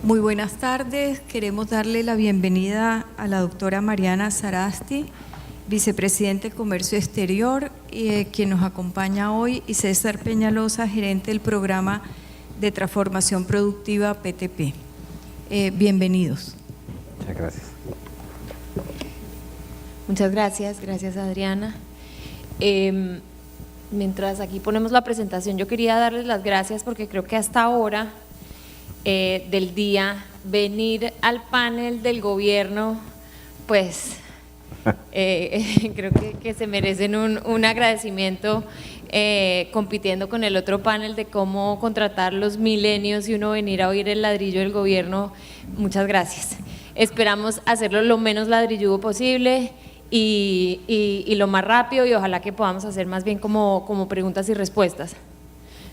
Muy buenas tardes. Queremos darle la bienvenida a la doctora Mariana Sarasti, vicepresidente de Comercio Exterior, quien nos acompaña hoy, y César Peñalosa, gerente del programa de transformación productiva PTP. Bienvenidos. Muchas gracias. Muchas gracias, gracias Adriana. Mientras aquí ponemos la presentación, yo quería darles las gracias porque creo que hasta ahora del día venir al panel del gobierno, pues creo que se merecen un agradecimiento, compitiendo con el otro panel de cómo contratar los milenios y uno venir a oír el ladrillo del gobierno. Muchas gracias. Esperamos hacerlo lo menos ladrilludo posible y lo más rápido, y ojalá que podamos hacer más bien como preguntas y respuestas.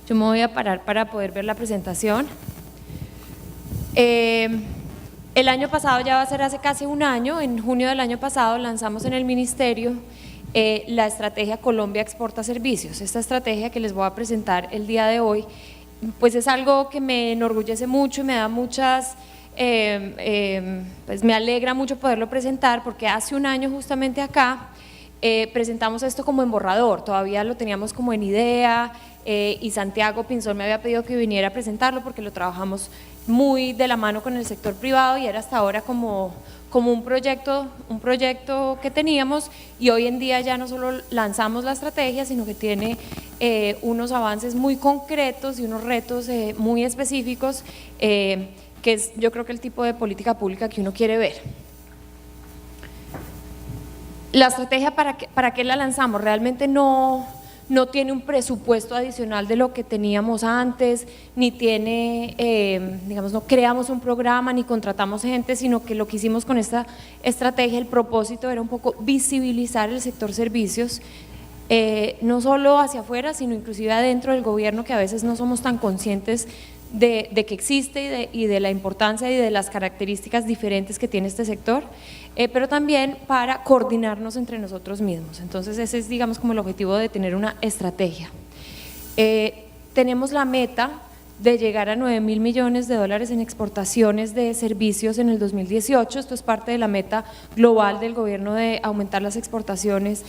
Yo me voy a parar para poder ver la presentación. El año pasado, ya va a ser hace casi un año, en junio del año pasado lanzamos en el Ministerio la estrategia Colombia Exporta Servicios. Esta estrategia que les voy a presentar el día de hoy, pues es algo que me enorgullece mucho y me da muchas, pues me alegra mucho poderlo presentar, porque hace un año justamente acá presentamos esto como en borrador, todavía lo teníamos como en idea, y Santiago Pinzón me había pedido que viniera a presentarlo porque lo trabajamos muy de la mano con el sector privado y era hasta ahora como un proyecto que teníamos, y hoy en día ya no solo lanzamos la estrategia, sino que tiene unos avances muy concretos y unos retos muy específicos, que es, yo creo, que el tipo de política pública que uno quiere ver. La estrategia, ¿para qué la lanzamos? Realmente no tiene un presupuesto adicional de lo que teníamos antes, ni tiene, digamos, no creamos un programa ni contratamos gente, sino que lo que hicimos con esta estrategia, el propósito era un poco visibilizar el sector servicios, no solo hacia afuera, sino inclusive adentro del gobierno, que a veces no somos tan conscientes de que existe y de la importancia y de las características diferentes que tiene este sector, pero también para coordinarnos entre nosotros mismos. Entonces ese es, digamos, como el objetivo de tener una estrategia. Tenemos la meta de llegar a 9.000 millones de dólares en exportaciones de servicios en el 2018, esto es parte de la meta global del gobierno de aumentar las exportaciones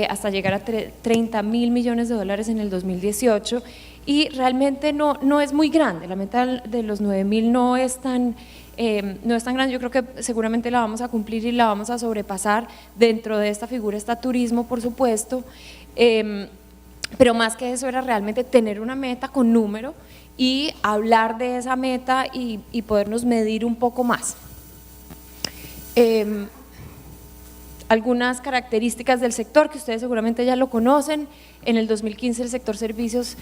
hasta llegar a 30.000 millones de dólares en el 2018, y realmente no es muy grande, la meta de los 9.000 no es tan grande. Yo creo que seguramente la vamos a cumplir y la vamos a sobrepasar. Dentro de esta figura está turismo, por supuesto, pero más que eso era realmente tener una meta con número y hablar de esa meta y podernos medir un poco más. Algunas características del sector que ustedes seguramente ya lo conocen. En el 2015 el sector servicios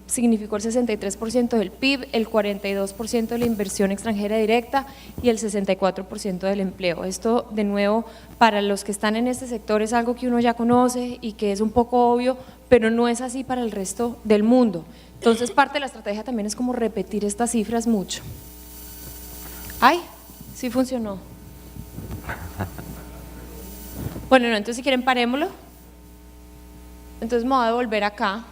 significó el 63% del PIB, el 42% de la inversión extranjera directa y el 64% del empleo. Esto, de nuevo, para los que están en este sector es algo que uno ya conoce y que es un poco obvio, pero no es así para el resto del mundo. Entonces parte de la estrategia también es como repetir estas cifras mucho. ¡Ay! Sí funcionó. Bueno, no, entonces si quieren parémoslo. Entonces me voy a devolver acá.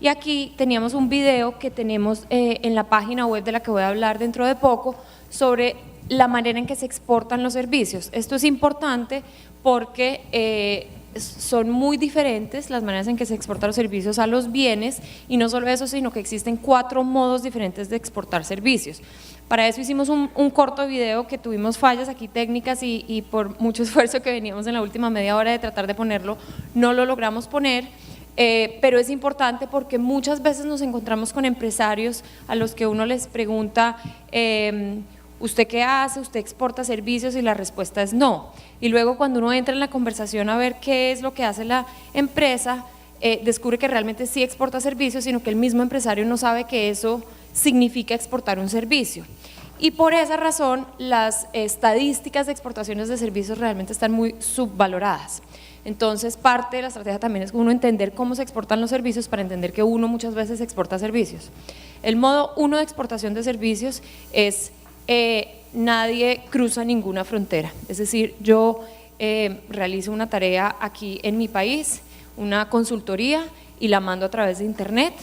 Y aquí teníamos un video que tenemos en la página web de la que voy a hablar dentro de poco sobre la manera en que se exportan los servicios. Esto es importante porque son muy diferentes las maneras en que se exportan los servicios a los bienes, y no solo eso, sino que existen 4 modos diferentes de exportar servicios. Para eso hicimos un corto video que tuvimos fallas aquí técnicas y por mucho esfuerzo que veníamos en la última media hora de tratar de ponerlo, no lo logramos poner, pero es importante porque muchas veces nos encontramos con empresarios a los que uno les pregunta, ¿usted qué hace? ¿Usted exporta servicios? Y la respuesta es no. Y luego cuando uno entra en la conversación a ver qué es lo que hace la empresa, descubre que realmente sí exporta servicios, sino que el mismo empresario no sabe que eso significa exportar un servicio. Y por esa razón las estadísticas de exportaciones de servicios realmente están muy subvaloradas. Entonces parte de la estrategia también es uno entender cómo se exportan los servicios para entender que uno muchas veces exporta servicios. El modo 1 de exportación de servicios es nadie cruza ninguna frontera, es decir, yo realizo una tarea aquí en mi país, una consultoría, y la mando a través de internet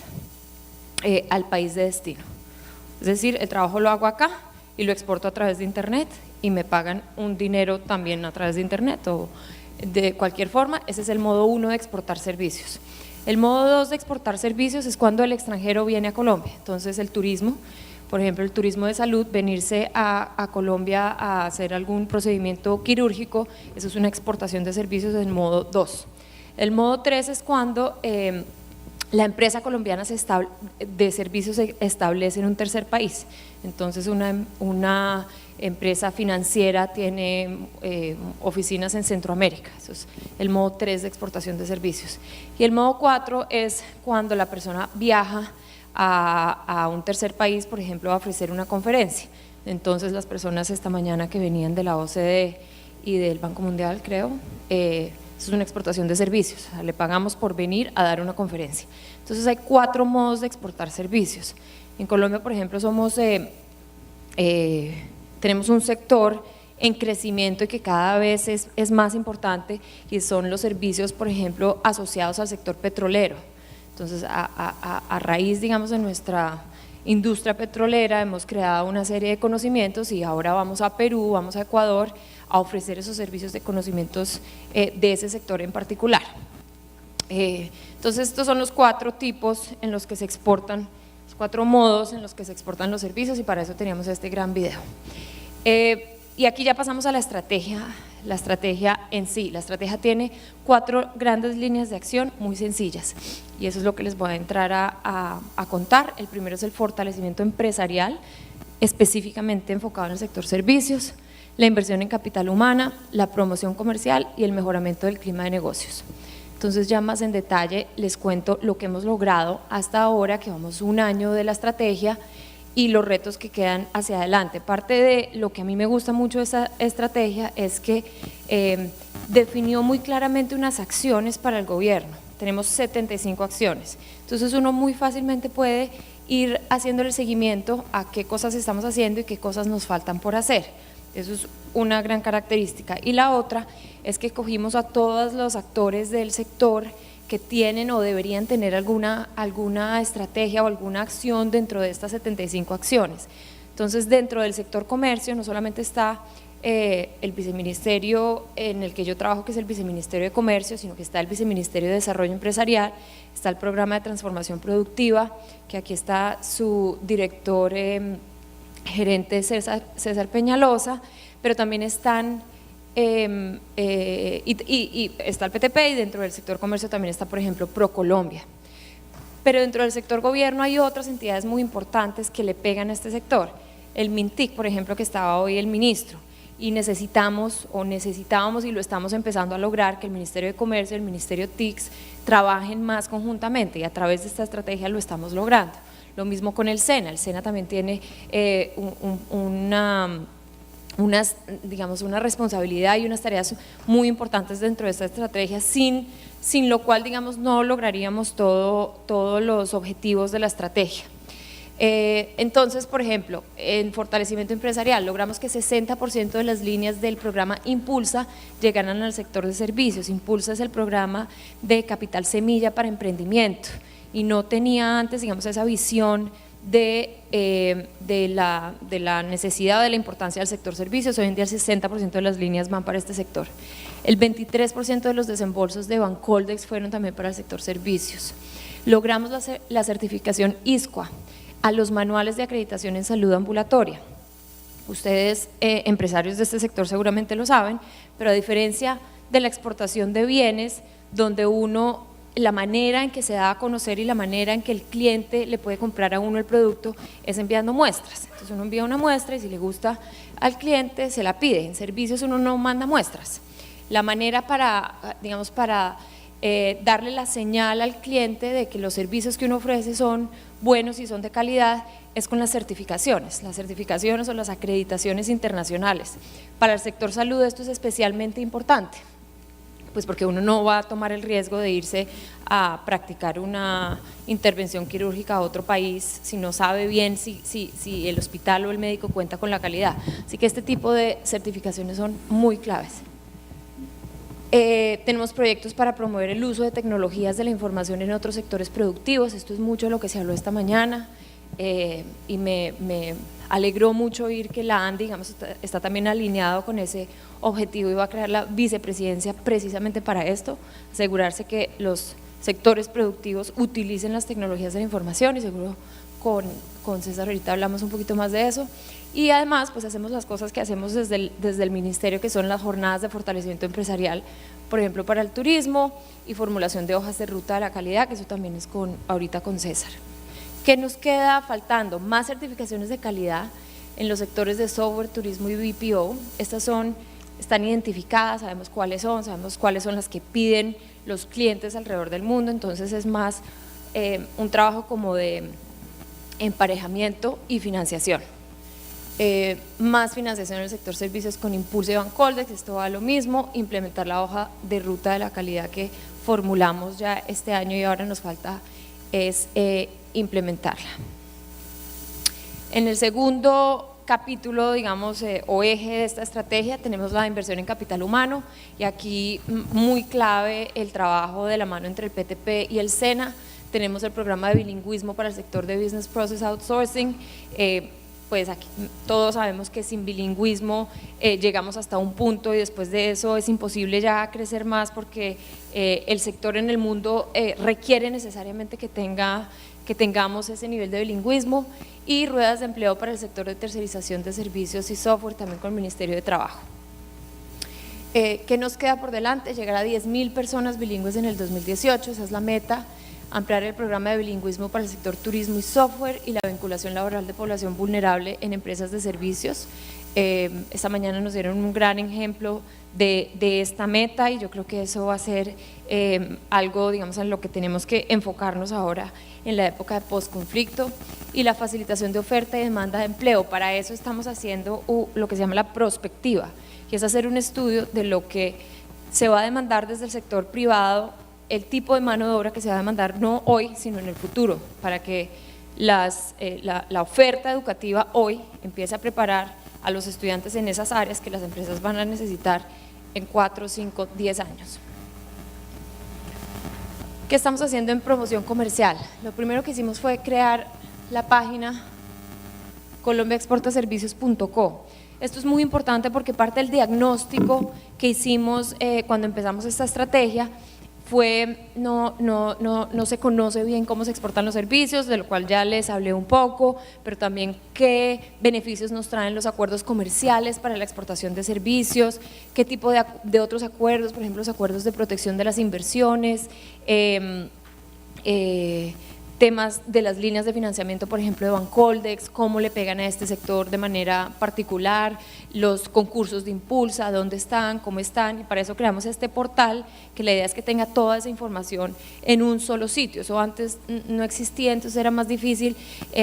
al país de destino. Es decir, el trabajo lo hago acá y lo exporto a través de internet y me pagan un dinero también a través de internet o de cualquier forma. Ese es el modo 1 de exportar servicios. El modo 2 de exportar servicios es cuando el extranjero viene a Colombia. Entonces el turismo, por ejemplo el turismo de salud, venirse a Colombia a hacer algún procedimiento quirúrgico, eso es una exportación de servicios en modo 2. El modo 3 es cuando la empresa colombiana de servicios se establece en un tercer país. Entonces una empresa financiera tiene oficinas en Centroamérica, eso es el modo 3 de exportación de servicios. Y el modo 4 es cuando la persona viaja a un tercer país, por ejemplo, a ofrecer una conferencia. Entonces las personas esta mañana que venían de la OCDE y del Banco Mundial, creo, eso es una exportación de servicios, o sea, le pagamos por venir a dar una conferencia. Entonces hay 4 modos de exportar servicios. En Colombia, por ejemplo, tenemos un sector en crecimiento y que cada vez es más importante, y son los servicios, por ejemplo, asociados al sector petrolero. Entonces, a raíz, digamos, de nuestra industria petrolera hemos creado una serie de conocimientos y ahora vamos a Perú, vamos a Ecuador a ofrecer esos servicios de conocimientos de ese sector en particular. Entonces estos son los 4 tipos en los que se exportan, los 4 modos en los que se exportan los servicios, y para eso teníamos este gran video. Y aquí ya pasamos a la estrategia en sí. La estrategia tiene 4 grandes líneas de acción muy sencillas, y eso es lo que les voy a entrar a contar. El primero es el fortalecimiento empresarial, específicamente enfocado en el sector servicios, la inversión en capital humana, la promoción comercial y el mejoramiento del clima de negocios. Entonces ya más en detalle les cuento lo que hemos logrado hasta ahora, que vamos 1 año de la estrategia, y los retos que quedan hacia adelante. Parte de lo que a mí me gusta mucho de esta estrategia es que definió muy claramente unas acciones para el gobierno. Tenemos 75 acciones, entonces uno muy fácilmente puede ir haciendo el seguimiento a qué cosas estamos haciendo y qué cosas nos faltan por hacer. Eso es una gran característica. Y la otra es que cogimos a todos los actores del sector que tienen o deberían tener alguna estrategia o alguna acción dentro de estas 75 acciones. Entonces, dentro del sector comercio no solamente está el viceministerio en el que yo trabajo, que es el Viceministerio de Comercio, sino que está el Viceministerio de Desarrollo Empresarial, está el Programa de Transformación Productiva, que aquí está su director gerente César Peñalosa, pero también están y está el PTP, y dentro del sector comercio también está, por ejemplo, ProColombia. Pero dentro del sector gobierno hay otras entidades muy importantes que le pegan a este sector. El MINTIC, por ejemplo, que estaba hoy el ministro, y necesitábamos y lo estamos empezando a lograr, que el Ministerio de Comercio y el Ministerio TICS trabajen más conjuntamente, y a través de esta estrategia lo estamos logrando. Lo mismo con el SENA. El SENA también tiene una responsabilidad y unas tareas muy importantes dentro de esta estrategia, sin lo cual, digamos, no lograríamos todos los objetivos de la estrategia. Entonces, por ejemplo, en fortalecimiento empresarial logramos que 60% de las líneas del programa Impulsa llegaran al sector de servicios. Impulsa es el programa de capital semilla para emprendimiento, y no tenía antes, digamos, esa visión de la necesidad o de la importancia del sector servicios. Hoy en día el 60% de las líneas van para este sector. El 23% de los desembolsos de Bancoldex fueron también para el sector servicios. Logramos la certificación ISCUA a los manuales de acreditación en salud ambulatoria. Ustedes, empresarios de este sector, seguramente lo saben, pero a diferencia de la exportación de bienes, donde la manera en que se da a conocer y la manera en que el cliente le puede comprar a uno el producto es enviando muestras. Entonces uno envía una muestra y si le gusta al cliente se la pide. En servicios uno no manda muestras. La manera para darle la señal al cliente de que los servicios que uno ofrece son buenos y son de calidad es con las certificaciones o las acreditaciones internacionales. Para el sector salud esto es especialmente importante, pues porque uno no va a tomar el riesgo de irse a practicar una intervención quirúrgica a otro país si no sabe bien si el hospital o el médico cuenta con la calidad. Así que este tipo de certificaciones son muy claves. Tenemos proyectos para promover el uso de tecnologías de la información en otros sectores productivos. Esto es mucho de lo que se habló esta mañana. y me alegró mucho oír que la ANDI, digamos, está también alineado con ese objetivo y va a crear la vicepresidencia precisamente para esto, asegurarse que los sectores productivos utilicen las tecnologías de la información, y seguro con César ahorita hablamos un poquito más de eso. Y además pues hacemos las cosas que hacemos desde el ministerio, que son las jornadas de fortalecimiento empresarial, por ejemplo para el turismo, y formulación de hojas de ruta de la calidad, que eso también es ahorita con César. ¿Qué nos queda faltando? Más certificaciones de calidad en los sectores de software, turismo y BPO. Estas están identificadas, sabemos cuáles son las que piden los clientes alrededor del mundo, entonces es más un trabajo como de emparejamiento y financiación. Más financiación en el sector servicios con impulso de Bancoldex, esto va a lo mismo, implementar la hoja de ruta de la calidad que formulamos ya este año y ahora nos falta es implementarla. En el segundo capítulo, digamos, o eje de esta estrategia, tenemos la inversión en capital humano, y aquí muy clave el trabajo de la mano entre el PTP y el SENA. Tenemos el programa de bilingüismo para el sector de Business Process Outsourcing. Pues aquí todos sabemos que sin bilingüismo llegamos hasta un punto y después de eso es imposible ya crecer más, porque el sector en el mundo requiere necesariamente que tengamos ese nivel de bilingüismo. Y ruedas de empleo para el sector de tercerización de servicios y software, también con el Ministerio de Trabajo. ¿Qué nos queda por delante? Llegar a 10.000 personas bilingües en el 2018, esa es la meta. Ampliar el programa de bilingüismo para el sector turismo y software, y la vinculación laboral de población vulnerable en empresas de servicios. Esta mañana nos dieron un gran ejemplo de esta meta, y yo creo que eso va a ser algo, digamos, en lo que tenemos que enfocarnos ahora en la época de postconflicto. Y la facilitación de oferta y demanda de empleo. Para eso estamos haciendo lo que se llama la prospectiva, que es hacer un estudio de lo que se va a demandar desde el sector privado, el tipo de mano de obra que se va a demandar no hoy, sino en el futuro, para que la oferta educativa hoy empiece a preparar a los estudiantes en esas áreas que las empresas van a necesitar en 4, 5, 10 años. ¿Qué estamos haciendo en promoción comercial? Lo primero que hicimos fue crear la página colombiaexportaservicios.co. Esto es muy importante porque parte del diagnóstico que hicimos cuando empezamos esta estrategia fue no se conoce bien cómo se exportan los servicios, de lo cual ya les hablé un poco, pero también qué beneficios nos traen los acuerdos comerciales para la exportación de servicios, qué tipo de otros acuerdos, por ejemplo los acuerdos de protección de las inversiones, temas de las líneas de financiamiento, por ejemplo de Bancoldex, cómo le pegan a este sector de manera particular, los concursos de Impulsa, dónde están, cómo están, y para eso creamos este portal, que la idea es que tenga toda esa información en un solo sitio. Eso antes no existía, entonces era más difícil,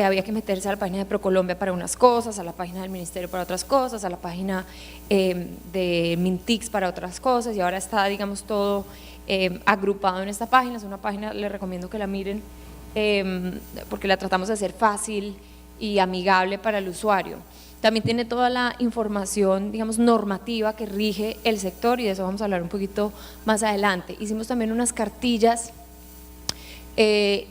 había que meterse a la página de ProColombia para unas cosas, a la página del Ministerio para otras cosas, a la página de Mintix para otras cosas, y ahora está, digamos, todo agrupado en esta página. Es una página, les recomiendo que la miren, porque la tratamos de hacer fácil y amigable para el usuario. También tiene toda la información, digamos, normativa que rige el sector, y de eso vamos a hablar un poquito más adelante. Hicimos también unas cartillas y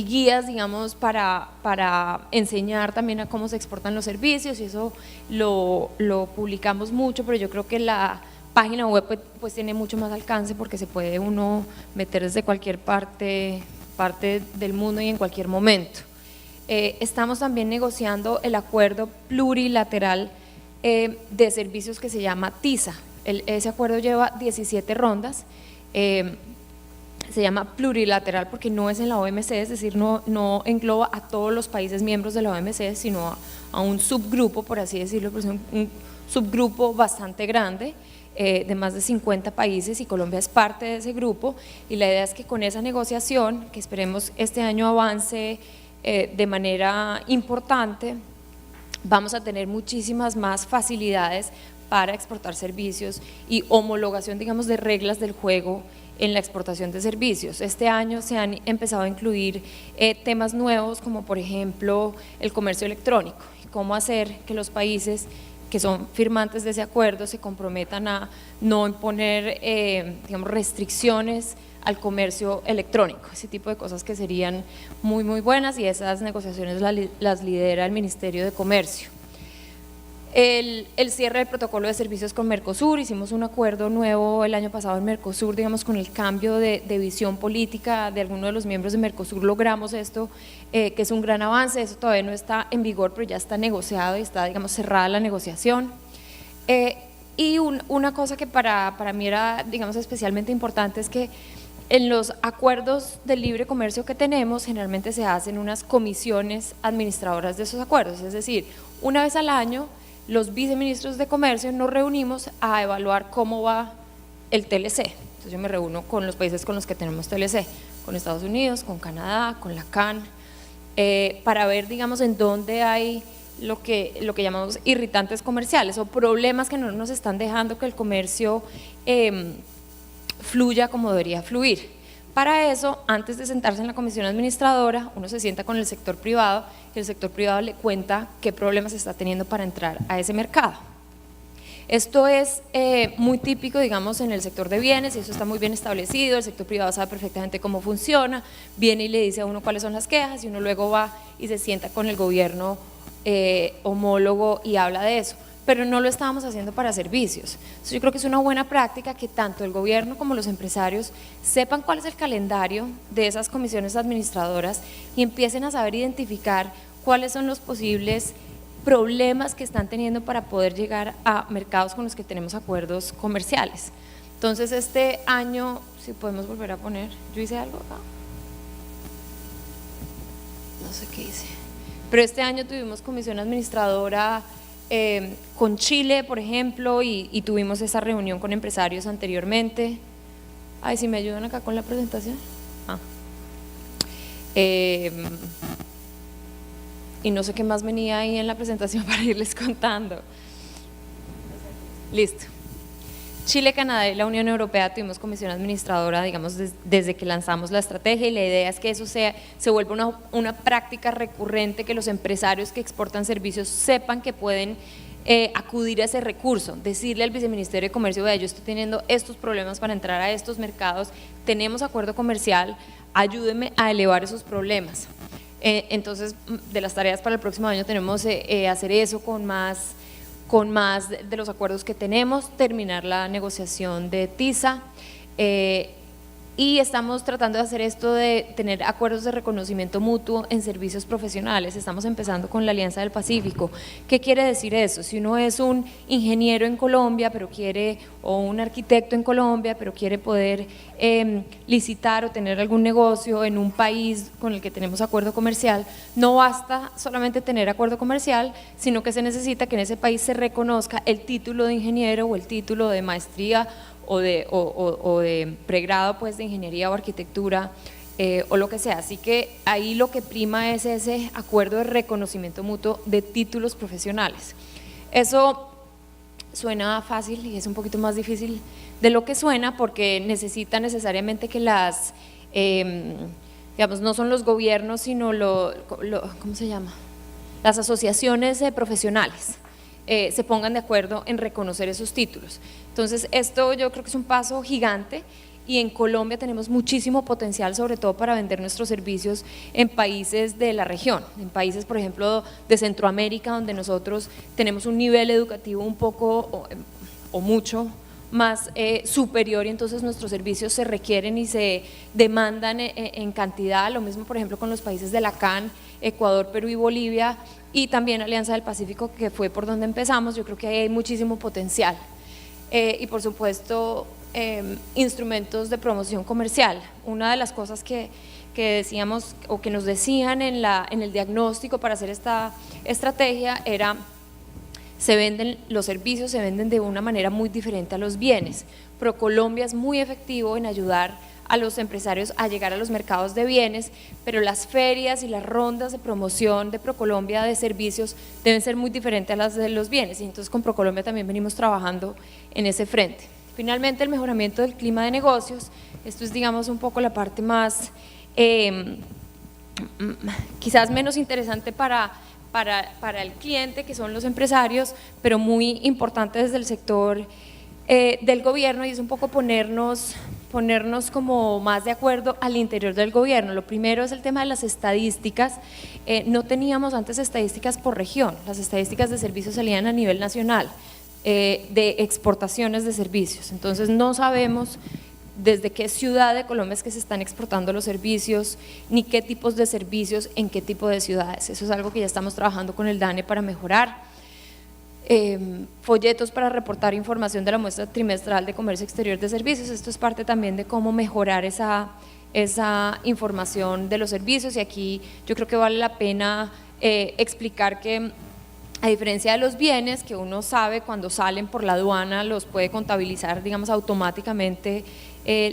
guías, digamos, para enseñar también a cómo se exportan los servicios, y eso lo publicamos mucho, pero yo creo que la página web pues tiene mucho más alcance, porque se puede uno meter desde cualquier parte del mundo y en cualquier momento. Estamos también negociando el acuerdo plurilateral de servicios que se llama TISA. Ese acuerdo lleva 17 rondas, se llama plurilateral porque no es en la OMC, es decir, no engloba a todos los países miembros de la OMC, sino a un subgrupo, por así decirlo, pues un subgrupo bastante grande, de más de 50 países, y Colombia es parte de ese grupo, y la idea es que con esa negociación, que esperemos este año avance de manera importante, vamos a tener muchísimas más facilidades para exportar servicios y homologación, digamos, de reglas del juego en la exportación de servicios. Este año se han empezado a incluir temas nuevos, como por ejemplo el comercio electrónico, y cómo hacer que los países que son firmantes de ese acuerdo se comprometan a no imponer digamos, restricciones al comercio electrónico, ese tipo de cosas que serían muy buenas, y esas negociaciones las lidera el Ministerio de Comercio. El cierre del protocolo de servicios con Mercosur, hicimos un acuerdo nuevo el año pasado en Mercosur, digamos con el cambio de visión política de algunos de los miembros de Mercosur logramos esto, que es un gran avance. Eso todavía no está en vigor, pero ya está negociado y está, digamos, cerrada la negociación. Y una cosa que para mí era, digamos, especialmente importante es que en los acuerdos de libre comercio que tenemos, generalmente se hacen unas comisiones administradoras de esos acuerdos, es decir, una vez al año los viceministros de comercio nos reunimos a evaluar cómo va el TLC. Entonces yo me reúno con los países con los que tenemos TLC, con Estados Unidos, con Canadá, con la CAN, para ver, digamos, en dónde hay lo que llamamos irritantes comerciales o problemas que no nos están dejando que el comercio fluya como debería fluir. Para eso, antes de sentarse en la comisión administradora, uno se sienta con el sector privado y el sector privado le cuenta qué problemas está teniendo para entrar a ese mercado. Esto es muy típico, digamos, en el sector de bienes, y eso está muy bien establecido, el sector privado sabe perfectamente cómo funciona, viene y le dice a uno cuáles son las quejas, y uno luego va y se sienta con el gobierno homólogo y habla de eso. Pero no lo estábamos haciendo para servicios. Entonces yo creo que es una buena práctica que tanto el gobierno como los empresarios sepan cuál es el calendario de esas comisiones administradoras y empiecen a saber identificar cuáles son los posibles problemas que están teniendo para poder llegar a mercados con los que tenemos acuerdos comerciales. Entonces este año, si podemos volver a poner, ¿yo hice algo acá? No sé qué hice, pero este año tuvimos comisión administradora con Chile, por ejemplo, y tuvimos esa reunión con empresarios anteriormente. Ay, si me ayudan acá con la presentación. Y no sé qué más venía ahí en la presentación para irles contando. Listo. Chile, Canadá y la Unión Europea tuvimos comisión administradora, digamos, desde que lanzamos la estrategia, y la idea es que eso se vuelva una práctica recurrente, que los empresarios que exportan servicios sepan que pueden acudir a ese recurso, decirle al viceministerio de Comercio: vea, yo estoy teniendo estos problemas para entrar a estos mercados, tenemos acuerdo comercial, ayúdeme a elevar esos problemas. Entonces, de las tareas para el próximo año tenemos hacer eso con más de los acuerdos que tenemos, terminar la negociación de TISA, y estamos tratando de hacer esto de tener acuerdos de reconocimiento mutuo en servicios profesionales. Estamos empezando con la Alianza del Pacífico. ¿Qué quiere decir eso? Si uno es un ingeniero en Colombia, pero o un arquitecto en Colombia, pero quiere poder licitar o tener algún negocio en un país con el que tenemos acuerdo comercial, no basta solamente tener acuerdo comercial, sino que se necesita que en ese país se reconozca el título de ingeniero o el título de maestría o de pregrado, pues, de ingeniería o arquitectura, o lo que sea. Así que ahí lo que prima es ese acuerdo de reconocimiento mutuo de títulos profesionales. Eso suena fácil y es un poquito más difícil de lo que suena, porque necesita necesariamente que digamos, no son los gobiernos, sino ¿cómo se llama? Las asociaciones profesionales se pongan de acuerdo en reconocer esos títulos. Entonces esto yo creo que es un paso gigante, y en Colombia tenemos muchísimo potencial, sobre todo para vender nuestros servicios en países de la región, en países, por ejemplo, de Centroamérica, donde nosotros tenemos un nivel educativo un poco o mucho más superior, y entonces nuestros servicios se requieren y se demandan en cantidad. Lo mismo, por ejemplo, con los países de la CAN, Ecuador, Perú y Bolivia, y también Alianza del Pacífico, que fue por donde empezamos. Yo creo que hay muchísimo potencial. Y por supuesto, instrumentos de promoción comercial. Una de las cosas que decíamos, o que nos decían en el diagnóstico para hacer esta estrategia, era: los servicios se venden de una manera muy diferente a los bienes. ProColombia es muy efectivo en ayudar a los empresarios a llegar a los mercados de bienes, pero las ferias y las rondas de promoción de ProColombia de servicios deben ser muy diferentes a las de los bienes, y entonces con ProColombia también venimos trabajando en ese frente. Finalmente, el mejoramiento del clima de negocios. Esto es, digamos, un poco la parte más, quizás menos interesante para el cliente, que son los empresarios, pero muy importante desde el sector del gobierno, y es un poco ponernos ponernos como más de acuerdo al interior del gobierno. Lo primero es el tema de las estadísticas. No teníamos antes estadísticas por región, las estadísticas de servicios salían a nivel nacional, de exportaciones de servicios, entonces no sabemos desde qué ciudad de Colombia es que se están exportando los servicios, ni qué tipos de servicios, en qué tipo de ciudades. Eso es algo que ya estamos trabajando con el DANE para mejorar. Folletos para reportar información de la muestra trimestral de comercio exterior de servicios, esto es parte también de cómo mejorar esa información de los servicios, y aquí yo creo que vale la pena explicar que a diferencia de los bienes que uno sabe cuando salen por la aduana los puede contabilizar digamos automáticamente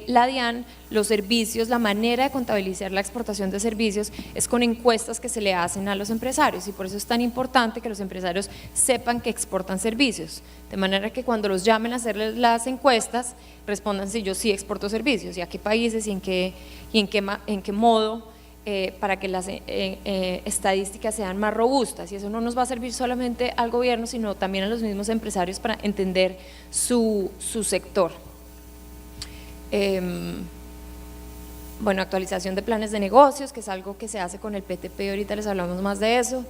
la DIAN, los servicios, la manera de contabilizar la exportación de servicios es con encuestas que se le hacen a los empresarios, y por eso es tan importante que los empresarios sepan que exportan servicios, de manera que cuando los llamen a hacerles las encuestas respondan si yo sí exporto servicios y a qué países y en qué modo, para que las estadísticas sean más robustas, y eso no nos va a servir solamente al gobierno sino también a los mismos empresarios para entender su sector. Bueno, actualización de planes de negocios, que es algo que se hace con el PTP, ahorita les hablamos más de eso.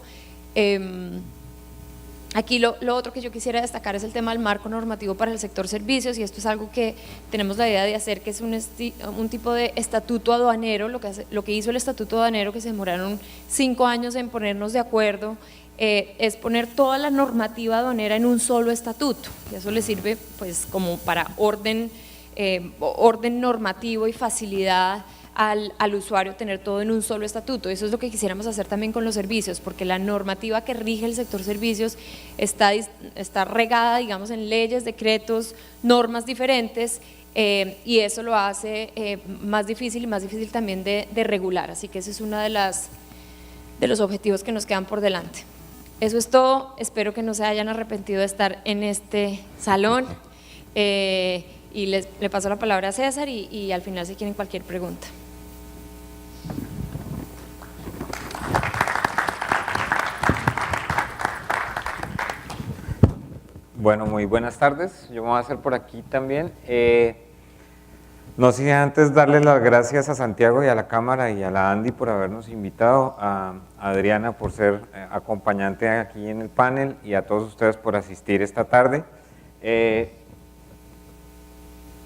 Aquí lo otro que yo quisiera destacar es el tema del marco normativo para el sector servicios, y esto es algo que tenemos la idea de hacer, que es un tipo de estatuto aduanero, lo que hizo el estatuto aduanero, que se demoraron 5 años en ponernos de acuerdo, es poner toda la normativa aduanera en un solo estatuto, y eso le sirve pues como para orden normativo y facilidad al usuario tener todo en un solo estatuto. Eso es lo que quisiéramos hacer también con los servicios, porque la normativa que rige el sector servicios está regada, digamos, en leyes, decretos, normas diferentes, y eso lo hace más difícil también de regular, así que ese es uno de los objetivos que nos quedan por delante. Eso es todo, espero que no se hayan arrepentido de estar en este salón, y le paso la palabra a César y al final si quieren cualquier pregunta. Bueno, muy buenas tardes, yo me voy a hacer por aquí también. No sé si antes darle las gracias a Santiago y a la Cámara y a la Andy por habernos invitado, a Adriana por ser acompañante aquí en el panel y a todos ustedes por asistir esta tarde.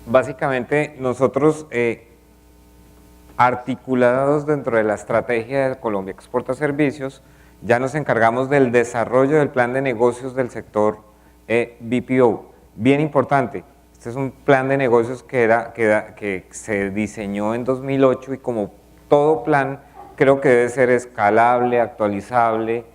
Básicamente nosotros articulados dentro de la estrategia de Colombia Exporta Servicios ya nos encargamos del desarrollo del plan de negocios del sector BPO, bien importante. Este es un plan de negocios que se diseñó en 2008 y como todo plan creo que debe ser escalable, actualizable,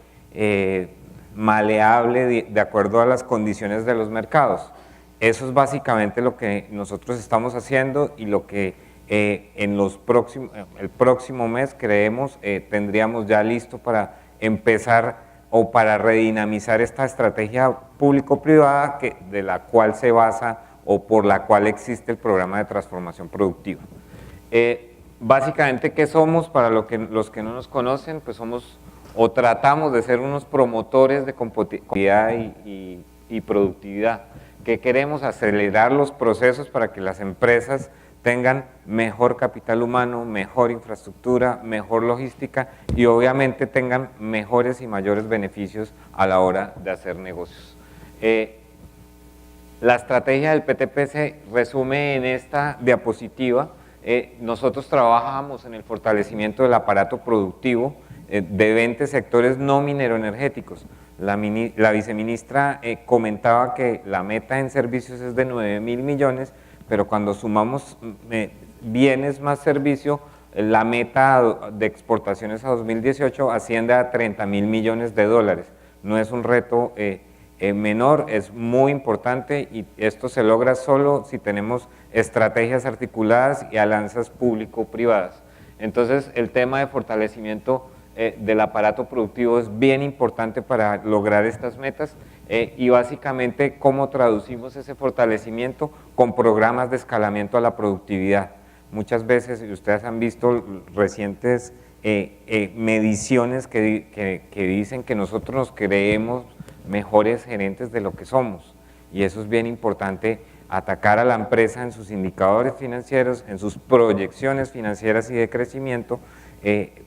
maleable de acuerdo a las condiciones de los mercados. Eso es básicamente lo que nosotros estamos haciendo y lo que el próximo mes creemos tendríamos ya listo para empezar o para redinamizar esta estrategia público-privada de la cual se basa o por la cual existe el programa de transformación productiva. Básicamente, ¿qué somos? Para los que no nos conocen, pues somos o tratamos de ser unos promotores de competitividad y productividad, que queremos acelerar los procesos para que las empresas tengan mejor capital humano, mejor infraestructura, mejor logística y obviamente tengan mejores y mayores beneficios a la hora de hacer negocios. La estrategia del PTP se resume en esta diapositiva. Nosotros trabajamos en el fortalecimiento del aparato productivo de 20 sectores no mineroenergéticos. La viceministra comentaba que la meta en servicios es de 9.000 millones, pero cuando sumamos bienes más servicio, la meta de exportaciones a 2018 asciende a 30.000 millones de dólares. No es un reto menor, es muy importante y esto se logra solo si tenemos estrategias articuladas y alianzas público-privadas. Entonces, el tema de fortalecimiento del aparato productivo es bien importante para lograr estas metas y básicamente cómo traducimos ese fortalecimiento con programas de escalamiento a la productividad. Muchas veces, y ustedes han visto recientes mediciones que dicen que nosotros nos creemos mejores gerentes de lo que somos y eso es bien importante atacar a la empresa en sus indicadores financieros, en sus proyecciones financieras y de crecimiento,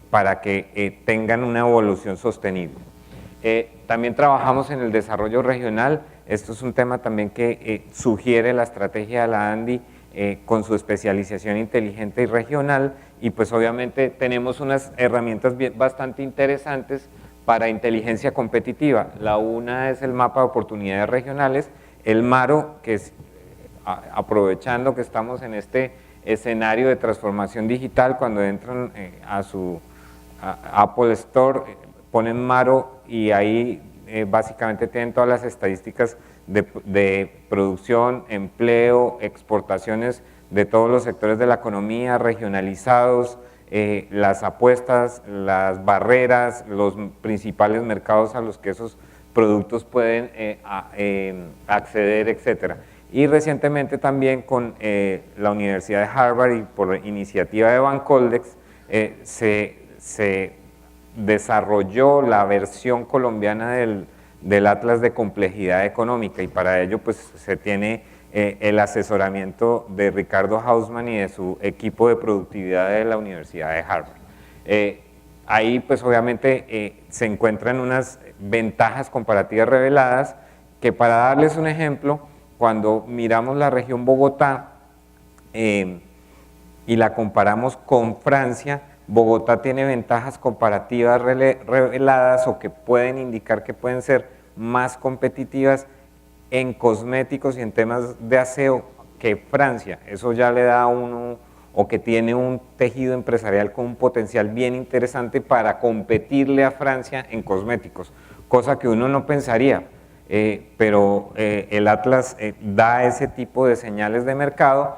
para que tengan una evolución sostenible. También trabajamos en el desarrollo regional. Esto es un tema también que sugiere la estrategia de la ANDI con su especialización inteligente y regional, y pues obviamente tenemos unas herramientas bastante interesantes para inteligencia competitiva. La una es el mapa de oportunidades regionales, el MARO, que es, aprovechando que estamos en este escenario de transformación digital, cuando entran a su Apple Store, ponen MARO y ahí básicamente tienen todas las estadísticas de producción, empleo, exportaciones de todos los sectores de la economía, regionalizados, las apuestas, las barreras, los principales mercados a los que esos productos pueden acceder, etcétera. Y recientemente también con la Universidad de Harvard y por iniciativa de Bancoldex se desarrolló la versión colombiana del Atlas de Complejidad Económica, y para ello pues se tiene el asesoramiento de Ricardo Hausmann y de su equipo de productividad de la Universidad de Harvard. Ahí pues obviamente se encuentran unas ventajas comparativas reveladas que, para darles un ejemplo, cuando miramos la región Bogotá y la comparamos con Francia, Bogotá tiene ventajas comparativas reveladas o que pueden indicar que pueden ser más competitivas en cosméticos y en temas de aseo que Francia. Eso ya le da a uno, o que tiene un tejido empresarial con un potencial bien interesante para competirle a Francia en cosméticos, cosa que uno no pensaría, pero el Atlas da ese tipo de señales de mercado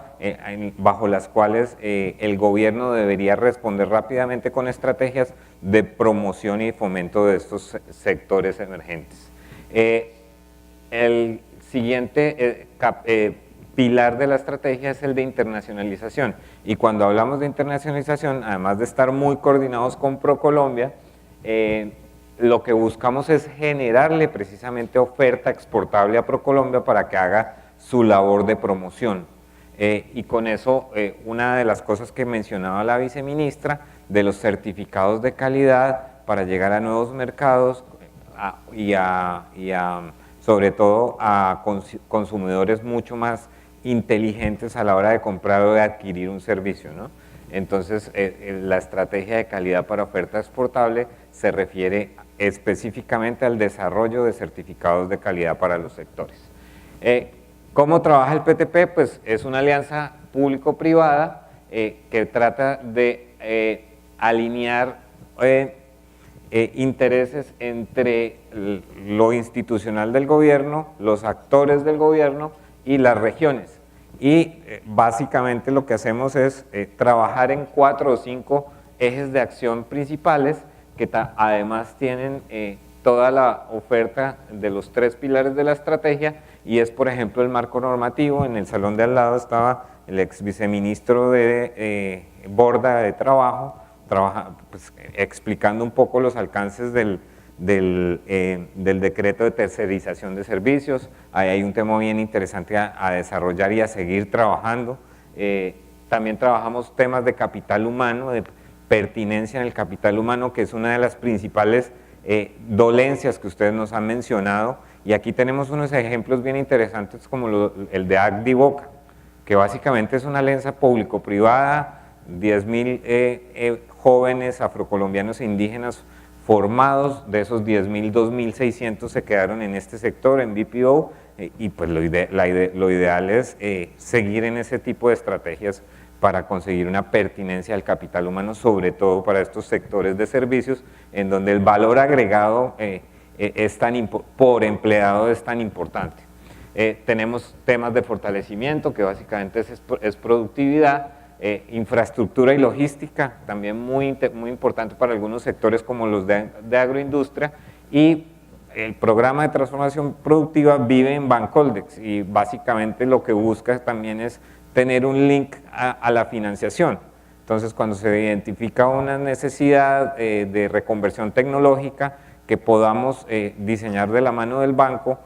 bajo las cuales el gobierno debería responder rápidamente con estrategias de promoción y fomento de estos sectores emergentes. El siguiente pilar de la estrategia es el de internacionalización, y cuando hablamos de internacionalización, además de estar muy coordinados con ProColombia, lo que buscamos es generarle precisamente oferta exportable a ProColombia para que haga su labor de promoción. Y con eso, una de las cosas que mencionaba la viceministra, de los certificados de calidad para llegar a nuevos mercados y sobre todo a consumidores mucho más inteligentes a la hora de comprar o de adquirir un servicio, ¿no? Entonces, la estrategia de calidad para oferta exportable se refiere específicamente al desarrollo de certificados de calidad para los sectores. ¿Cómo trabaja el PTP? Pues es una alianza público-privada que trata de alinear intereses entre lo institucional del gobierno, los actores del gobierno y las regiones. Y básicamente lo que hacemos es trabajar en 4 o 5 ejes de acción principales que además tienen toda la oferta de los 3 pilares de la estrategia, y es, por ejemplo, el marco normativo. En el salón de al lado estaba el ex viceministro de Borda de Trabajo, pues, explicando un poco los alcances del decreto de tercerización de servicios. Ahí hay un tema bien interesante a desarrollar y a seguir trabajando. También trabajamos temas de capital humano, de pertinencia en el capital humano, que es una de las principales dolencias que ustedes nos han mencionado, y aquí tenemos unos ejemplos bien interesantes como el de ACDIVOCA, que básicamente es una alianza público-privada, 10.000 jóvenes afrocolombianos e indígenas formados. De esos 10.000, 2.600 se quedaron en este sector, en BPO, y pues lo ideal es seguir en ese tipo de estrategias para conseguir una pertinencia del capital humano, sobre todo para estos sectores de servicios, en donde el valor agregado por empleado es tan importante. Tenemos temas de fortalecimiento, que básicamente es productividad, infraestructura y logística, también muy importante para algunos sectores como los de agroindustria, y el programa de transformación productiva vive en Bancoldex, y básicamente lo que busca también es tener un link a la financiación. Entonces, cuando se identifica una necesidad de reconversión tecnológica, que podamos diseñar de la mano del banco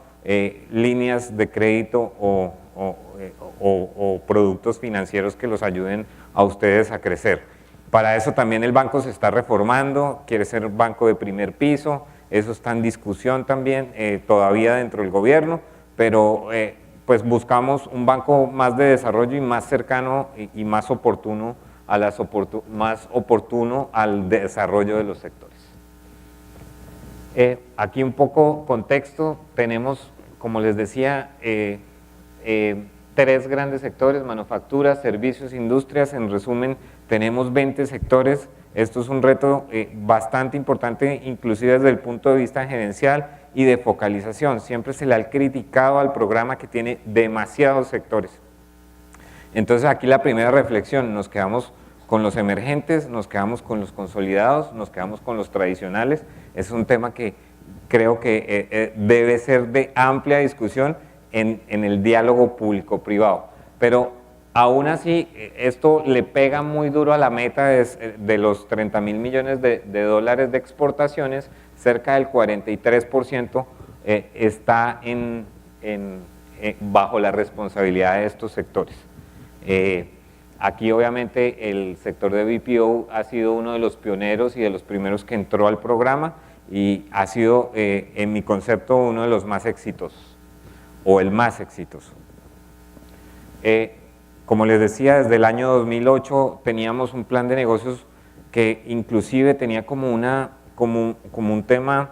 líneas de crédito o o productos financieros que los ayuden a ustedes a crecer. Para eso también el banco se está reformando, quiere ser banco de primer piso, eso está en discusión también todavía dentro del gobierno, pero pues buscamos un banco más de desarrollo y más cercano y más oportuno más oportuno al desarrollo de los sectores. Aquí un poco contexto, tenemos, como les decía, tres grandes sectores: manufactura, servicios, industrias. En resumen, tenemos 20 sectores. Esto es un reto bastante importante, inclusive desde el punto de vista gerencial y de focalización. Siempre se le ha criticado al programa que tiene demasiados sectores. Entonces aquí la primera reflexión: nos quedamos con los emergentes, nos quedamos con los consolidados, nos quedamos con los tradicionales. Es un tema que creo que debe ser de amplia discusión en el diálogo público-privado. Pero aún así, esto le pega muy duro a la meta de los 30.000 millones de dólares de exportaciones. Cerca del 43% está bajo la responsabilidad de estos sectores. Aquí obviamente el sector de BPO ha sido uno de los pioneros y de los primeros que entró al programa, y ha sido, en mi concepto, uno de los más exitosos, o el más exitoso. Como les decía, desde el año 2008 teníamos un plan de negocios que inclusive tenía como un tema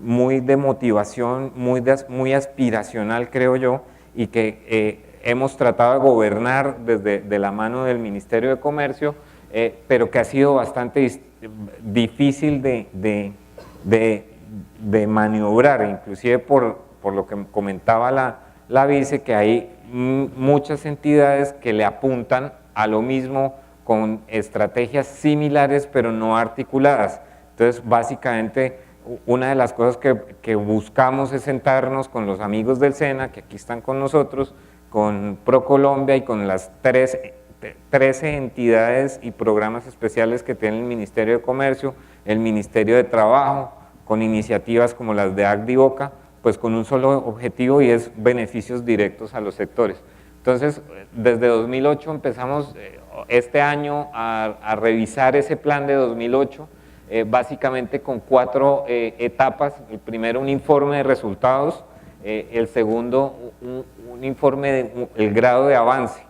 muy de motivación, muy aspiracional, creo yo, y que hemos tratado de gobernar desde de la mano del Ministerio de Comercio, pero que ha sido bastante difícil de maniobrar, inclusive por lo que comentaba la vice, que hay muchas entidades que le apuntan a lo mismo con estrategias similares pero no articuladas. Entonces, básicamente, una de las cosas que buscamos es sentarnos con los amigos del SENA, que aquí están con nosotros, con ProColombia y con las 13 entidades y programas especiales que tiene el Ministerio de Comercio, el Ministerio de Trabajo, con iniciativas como las de ACDIVOCA, pues con un solo objetivo, y es beneficios directos a los sectores. Entonces, desde 2008 empezamos este año a revisar ese plan de 2008, básicamente con 4 etapas. El primero, un informe de resultados; el segundo, un informe del grado de avance.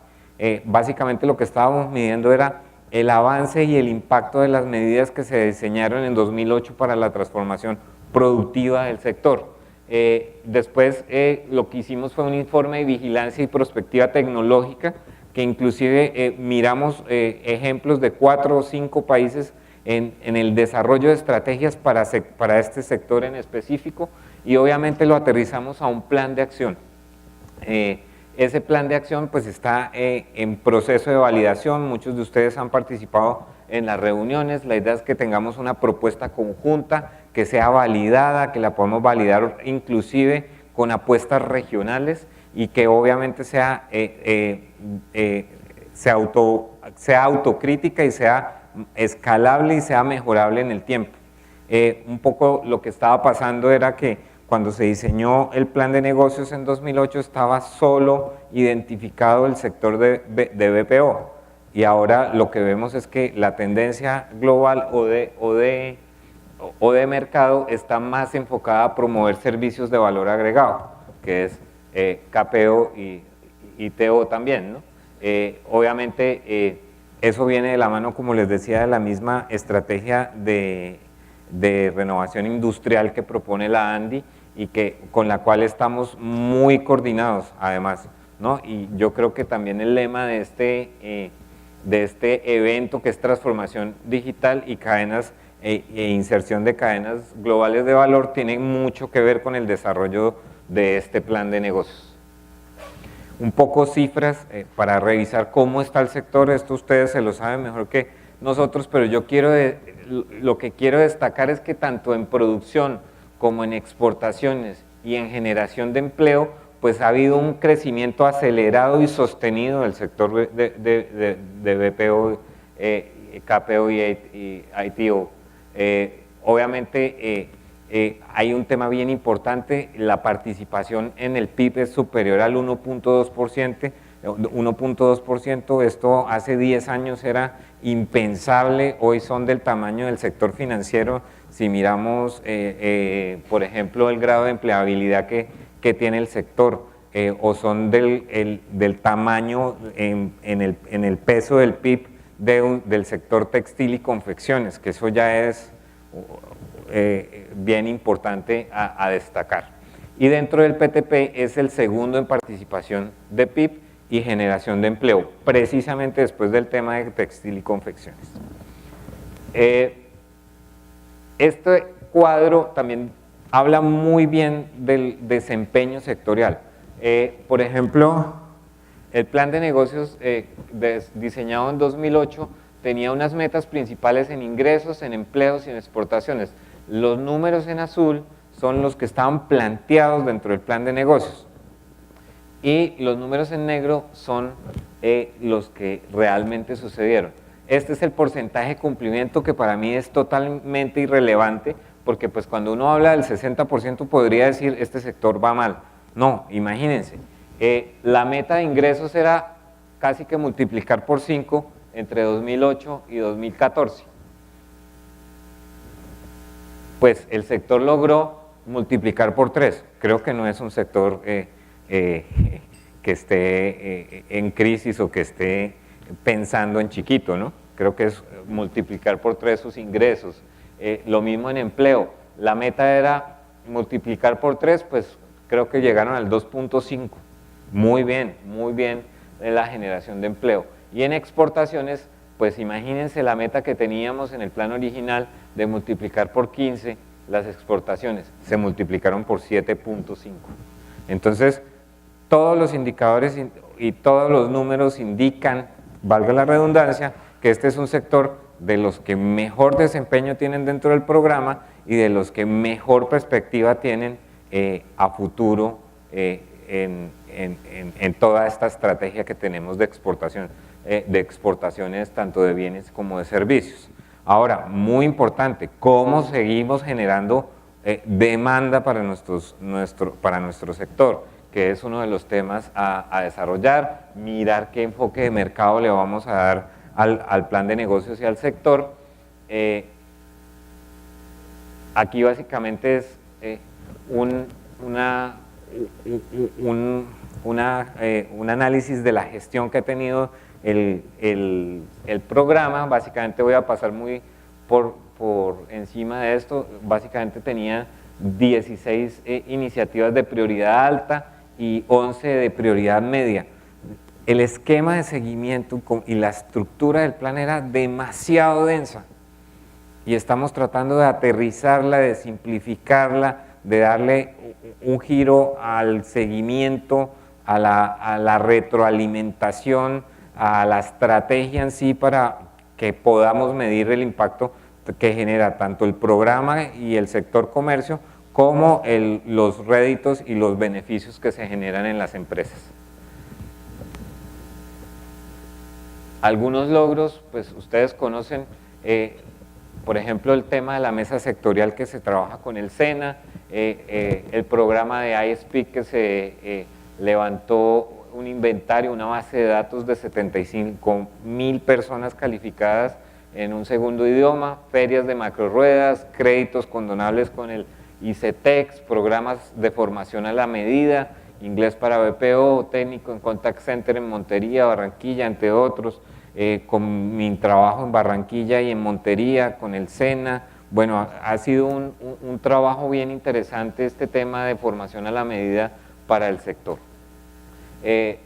Básicamente lo que estábamos midiendo era el avance y el impacto de las medidas que se diseñaron en 2008 para la transformación productiva del sector. Después lo que hicimos fue un informe de vigilancia y prospectiva tecnológica, que inclusive miramos ejemplos de 4 o 5 países en el desarrollo de estrategias para este sector en específico, y obviamente lo aterrizamos a un plan de acción. Ese plan de acción pues está en proceso de validación. Muchos de ustedes han participado en las reuniones. La idea es que tengamos una propuesta conjunta que sea validada, que la podamos validar inclusive con apuestas regionales, y que obviamente sea autocrítica y sea escalable y sea mejorable en el tiempo. Un poco lo que estaba pasando era que cuando se diseñó el plan de negocios en 2008 estaba solo identificado el sector de BPO, y ahora lo que vemos es que la tendencia global o de mercado está más enfocada a promover servicios de valor agregado, que es KPO y TO también, ¿no? Obviamente eso viene de la mano, como les decía, de la misma estrategia de renovación industrial que propone la ANDI, y con la cual estamos muy coordinados además, ¿no? Y yo creo que también el lema de este evento, que es transformación digital y cadenas e inserción de cadenas globales de valor, tiene mucho que ver con el desarrollo de este plan de negocios. Un poco cifras para revisar cómo está el sector. Esto ustedes se lo saben mejor que nosotros, pero yo lo que quiero destacar es que tanto en producción como en exportaciones y en generación de empleo, pues ha habido un crecimiento acelerado y sostenido del sector de BPO, KPO y ITO. Obviamente hay un tema bien importante, la participación en el PIB es superior al 1.2%, esto hace 10 años era impensable, hoy son del tamaño del sector financiero. Si miramos, por ejemplo, el grado de empleabilidad que tiene el sector, o son del tamaño en el peso del PIB del sector textil y confecciones, que eso ya es bien importante a destacar. Y dentro del PTP es el segundo en participación de PIB y generación de empleo, precisamente después del tema de textil y confecciones. Este cuadro también habla muy bien del desempeño sectorial. Por ejemplo, el plan de negocios diseñado en 2008 tenía unas metas principales en ingresos, en empleos y en exportaciones. Los números en azul son los que estaban planteados dentro del plan de negocios y los números en negro son los que realmente sucedieron. Este es el porcentaje de cumplimiento, que para mí es totalmente irrelevante, porque pues cuando uno habla del 60% podría decir este sector va mal. No, imagínense, la meta de ingresos era casi que multiplicar por 5 entre 2008 y 2014. Pues el sector logró multiplicar por 3. Creo que no es un sector que esté en crisis o que esté pensando en chiquito, ¿no? Creo que es multiplicar por 3 sus ingresos. Lo mismo en empleo, la meta era multiplicar por 3, pues creo que llegaron al 2.5. Muy bien en la generación de empleo. Y en exportaciones, pues imagínense la meta que teníamos en el plan original de multiplicar por 15 las exportaciones, se multiplicaron por 7.5. Entonces, todos los indicadores y todos los números indican, valga la redundancia, que este es un sector de los que mejor desempeño tienen dentro del programa y de los que mejor perspectiva tienen a futuro en toda esta estrategia que tenemos de exportación, de exportaciones tanto de bienes como de servicios. Ahora, muy importante, ¿cómo seguimos generando demanda para nuestro sector? Que es uno de los temas a desarrollar, mirar qué enfoque de mercado le vamos a dar al plan de negocios y al sector. Aquí básicamente es un análisis de la gestión que ha tenido el programa. Básicamente voy a pasar muy por encima de esto. Básicamente tenía 16 iniciativas de prioridad alta y 11 de prioridad media. El esquema de seguimiento y la estructura del plan era demasiado densa y estamos tratando de aterrizarla, de simplificarla, de darle un giro al seguimiento, a la retroalimentación, a la estrategia en sí, para que podamos medir el impacto que genera tanto el programa y el sector comercio como los réditos y los beneficios que se generan en las empresas. Algunos logros, pues ustedes conocen, por ejemplo, el tema de la mesa sectorial que se trabaja con el SENA, el programa de ISP que se levantó un inventario, una base de datos de 75,000 personas calificadas en un segundo idioma, ferias de macrorruedas, créditos condonables con el ICETEX, programas de formación a la medida, inglés para BPO, técnico en Contact Center en Montería, Barranquilla, entre otros, con mi trabajo en Barranquilla y en Montería, con el SENA. Bueno, ha sido un trabajo bien interesante este tema de formación a la medida para el sector.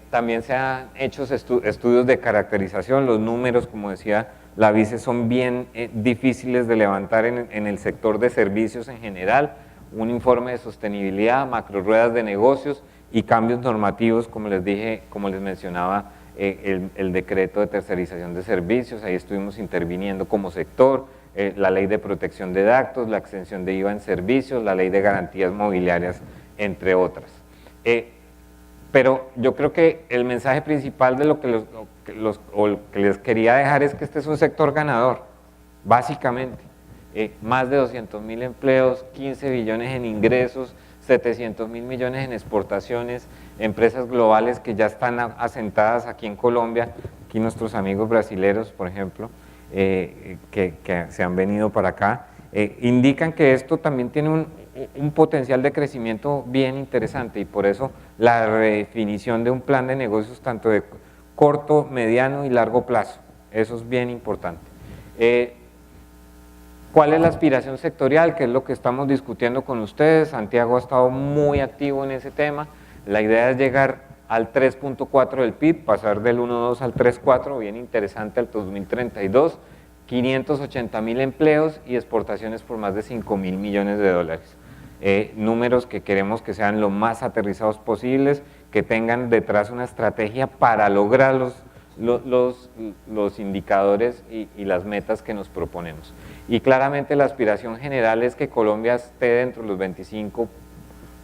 También se han hecho estudios de caracterización. Los números, como decía la vice, son bien difíciles de levantar en el sector de servicios en general. Un informe de sostenibilidad, macrorruedas de negocios y cambios normativos, como les dije, como les mencionaba, el decreto de tercerización de servicios. Ahí estuvimos interviniendo como sector, la ley de protección de datos, la exención de IVA en servicios, la ley de garantías mobiliarias, entre otras. Pero yo creo que el mensaje principal de lo que les quería dejar es que este es un sector ganador, básicamente. más de 200.000 empleos, 15 billones en ingresos, 700.000 millones en exportaciones, empresas globales que ya están asentadas aquí en Colombia, aquí nuestros amigos brasileros, por ejemplo, que se han venido para acá, indican que esto también tiene un potencial de crecimiento bien interesante, y por eso la redefinición de un plan de negocios tanto de corto, mediano y largo plazo, eso es bien importante. ¿Cuál es la aspiración sectorial? Que es lo que estamos discutiendo con ustedes. Santiago ha estado muy activo en ese tema. La idea es llegar al 3.4 del PIB, pasar del 1.2 al 3.4, bien interesante, al 2032, 580.000 empleos y exportaciones por más de 5.000 millones de dólares. Números que queremos que sean lo más aterrizados posibles, que tengan detrás una estrategia para lograr los indicadores y las metas que nos proponemos. Y claramente la aspiración general es que Colombia esté dentro de los 25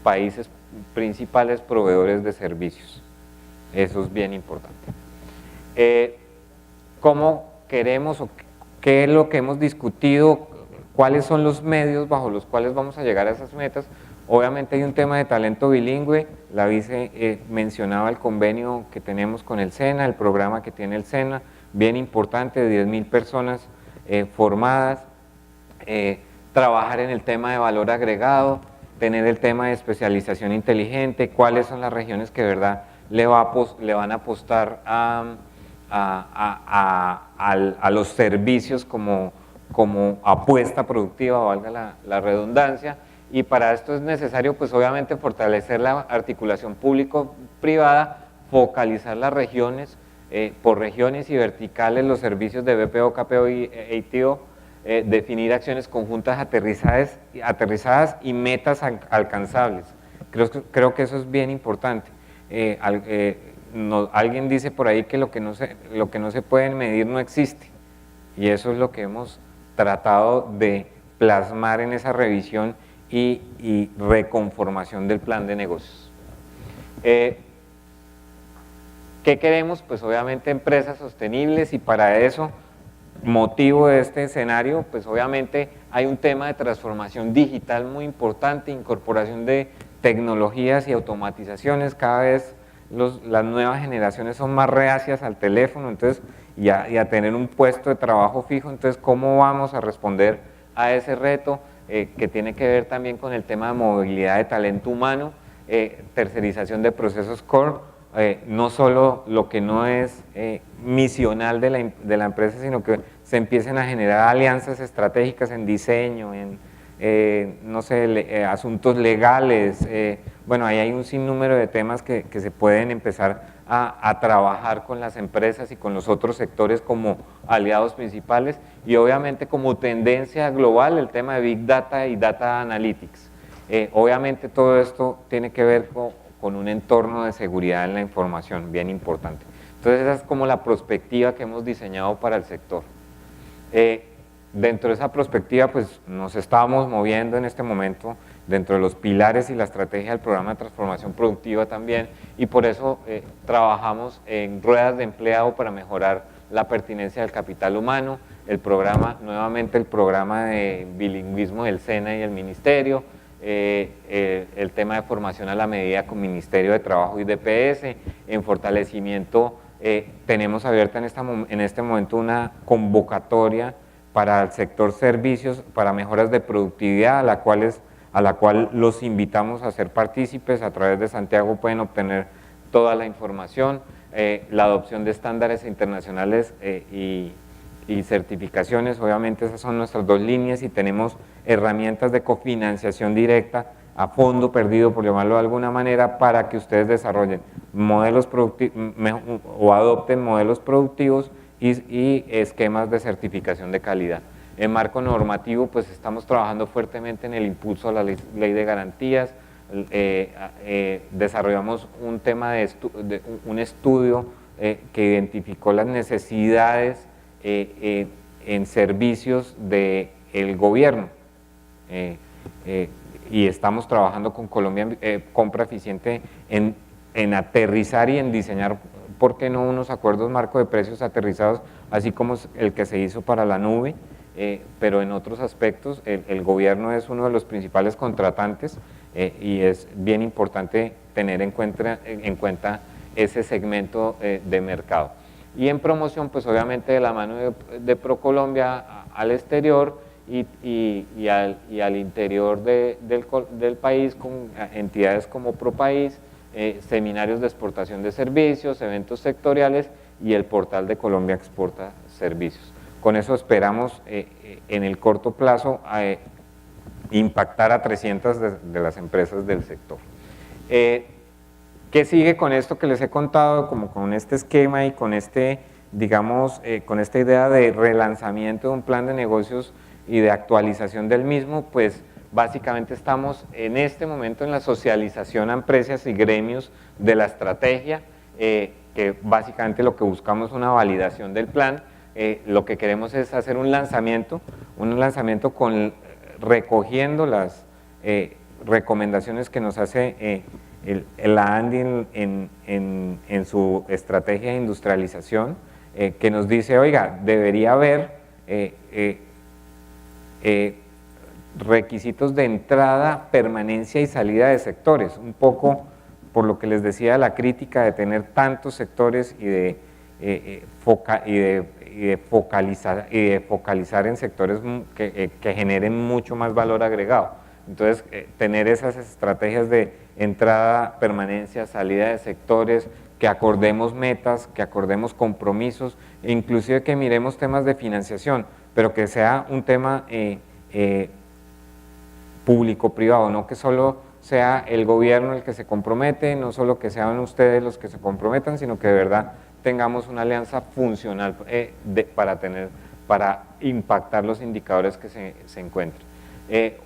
países principales proveedores de servicios. Eso es bien importante. ¿Cómo queremos o qué es lo que hemos discutido? ¿Cuáles son los medios bajo los cuales vamos a llegar a esas metas? Obviamente hay un tema de talento bilingüe. La vice mencionaba el convenio que tenemos con el SENA, el programa que tiene el SENA, bien importante, de 10.000 personas formadas. Trabajar en el tema de valor agregado, tener el tema de especialización inteligente, cuáles son las regiones que de verdad le van a apostar a los servicios como apuesta productiva, valga la redundancia, y para esto es necesario pues obviamente fortalecer la articulación público-privada, focalizar las regiones, por regiones y verticales los servicios de BPO, KPO y ITO, definir acciones conjuntas aterrizadas y metas alcanzables. Creo que eso es bien importante. Alguien dice por ahí que lo que no se puede medir no existe, y eso es lo que hemos tratado de plasmar en esa revisión y reconformación del plan de negocios. ¿Qué queremos? Pues obviamente empresas sostenibles, y para eso, motivo de este escenario, pues obviamente hay un tema de transformación digital muy importante, incorporación de tecnologías y automatizaciones. Cada vez las nuevas generaciones son más reacias al teléfono, entonces, y a tener un puesto de trabajo fijo. Entonces, ¿cómo vamos a responder a ese reto? Que tiene que ver también con el tema de movilidad de talento humano, tercerización de procesos core, no solo lo que no es misional de la empresa, sino que se empiecen a generar alianzas estratégicas en diseño, en no sé, asuntos legales. Bueno, ahí hay un sinnúmero de temas que se pueden empezar a trabajar con las empresas y con los otros sectores como aliados principales, y obviamente como tendencia global el tema de Big Data y Data Analytics. Obviamente todo esto tiene que ver con un entorno de seguridad en la información bien importante. Entonces esa es como la perspectiva que hemos diseñado para el sector. Dentro de esa perspectiva pues nos estamos moviendo en este momento dentro de los pilares y la estrategia del programa de transformación productiva también, y por eso trabajamos en ruedas de empleado para mejorar la pertinencia del capital humano, nuevamente el programa de bilingüismo del SENA y el Ministerio, el tema de formación a la medida con Ministerio de Trabajo y DPS, en fortalecimiento. Tenemos abierta en este momento una convocatoria para el sector servicios, para mejoras de productividad, a la cual los invitamos a ser partícipes. A través de Santiago pueden obtener toda la información, la adopción de estándares internacionales y certificaciones. Obviamente esas son nuestras dos líneas, y tenemos herramientas de cofinanciación directa a fondo perdido, por llamarlo de alguna manera, para que ustedes desarrollen modelos productivos o adopten modelos productivos y esquemas de certificación de calidad. En marco normativo, pues estamos trabajando fuertemente en el impulso a la ley de garantías. Desarrollamos un tema un estudio que identificó las necesidades en servicios del gobierno, y estamos trabajando con Colombia Compra Eficiente en aterrizar y en diseñar, ¿por qué no?, unos acuerdos marco de precios aterrizados, así como el que se hizo para la nube, pero en otros aspectos el gobierno es uno de los principales contratantes y es bien importante tener en cuenta ese segmento de mercado. Y en promoción, pues obviamente de la mano de ProColombia al exterior y al interior del país, con entidades como ProPaís, seminarios de exportación de servicios, eventos sectoriales y el portal de Colombia Exporta Servicios. Con eso esperamos en el corto plazo impactar a 300 de las empresas del sector. ¿Qué sigue con esto que les he contado, como con este esquema y con digamos, con esta idea de relanzamiento de un plan de negocios y de actualización del mismo? Pues básicamente estamos en este momento en la socialización a empresas y gremios de la estrategia, que básicamente lo que buscamos es una validación del plan. Lo que queremos es hacer un lanzamiento recogiendo las recomendaciones que nos hace la ANDI en su estrategia de industrialización, que nos dice, oiga, debería haber requisitos de entrada, permanencia y salida de sectores, un poco por lo que les decía, la crítica de tener tantos sectores y de focalizar en sectores que generen mucho más valor agregado. Entonces, tener esas estrategias de entrada, permanencia, salida de sectores, que acordemos metas, que acordemos compromisos, e inclusive que miremos temas de financiación, pero que sea un tema público-privado, no que solo sea el gobierno el que se compromete, no solo que sean ustedes los que se comprometan, sino que de verdad tengamos una alianza funcional para impactar los indicadores que se encuentren.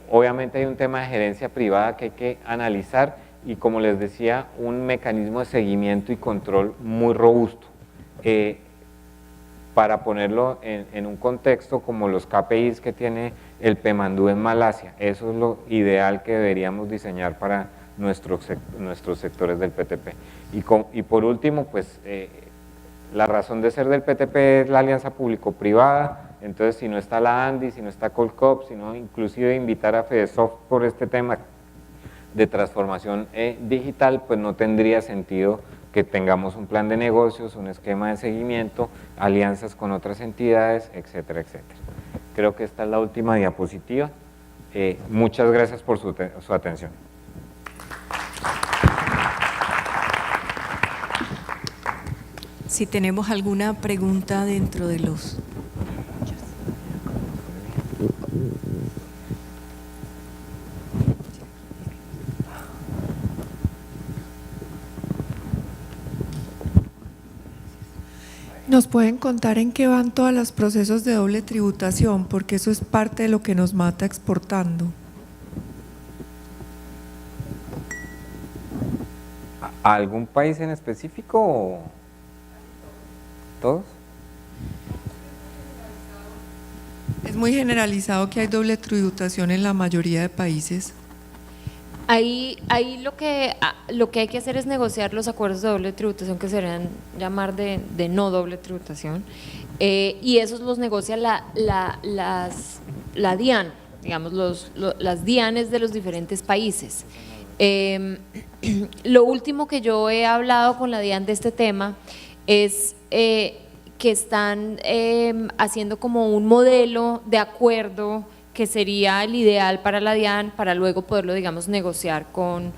Obviamente hay un tema de gerencia privada que hay que analizar y, como les decía, un mecanismo de seguimiento y control muy robusto. Para ponerlo en un contexto como los KPIs que tiene el PEMANDU en Malasia, eso es lo ideal que deberíamos diseñar para nuestros sectores del PTP. Y por último, pues la razón de ser del PTP es la alianza público-privada. Entonces, si no está la ANDI, si no está Colcop, sino inclusive invitar a FEDESOF por este tema de transformación digital, pues no tendría sentido que tengamos un plan de negocios, un esquema de seguimiento, alianzas con otras entidades, etcétera, etcétera. Creo que esta es la última diapositiva. Muchas gracias por su atención. Si tenemos alguna pregunta dentro de los... ¿Nos pueden contar en qué van todos los procesos de doble tributación? Porque eso es parte de lo que nos mata exportando. ¿A algún país en específico o todos? Es muy generalizado que hay doble tributación en la mayoría de países. Ahí lo que hay que hacer es negociar los acuerdos de doble tributación, que se deberían llamar de no doble tributación, y esos los negocia la DIAN, digamos, las DIANes de los diferentes países. Lo último que yo he hablado con la DIAN de este tema es que están haciendo como un modelo de acuerdo que sería el ideal para la DIAN, para luego poderlo, digamos, negociar con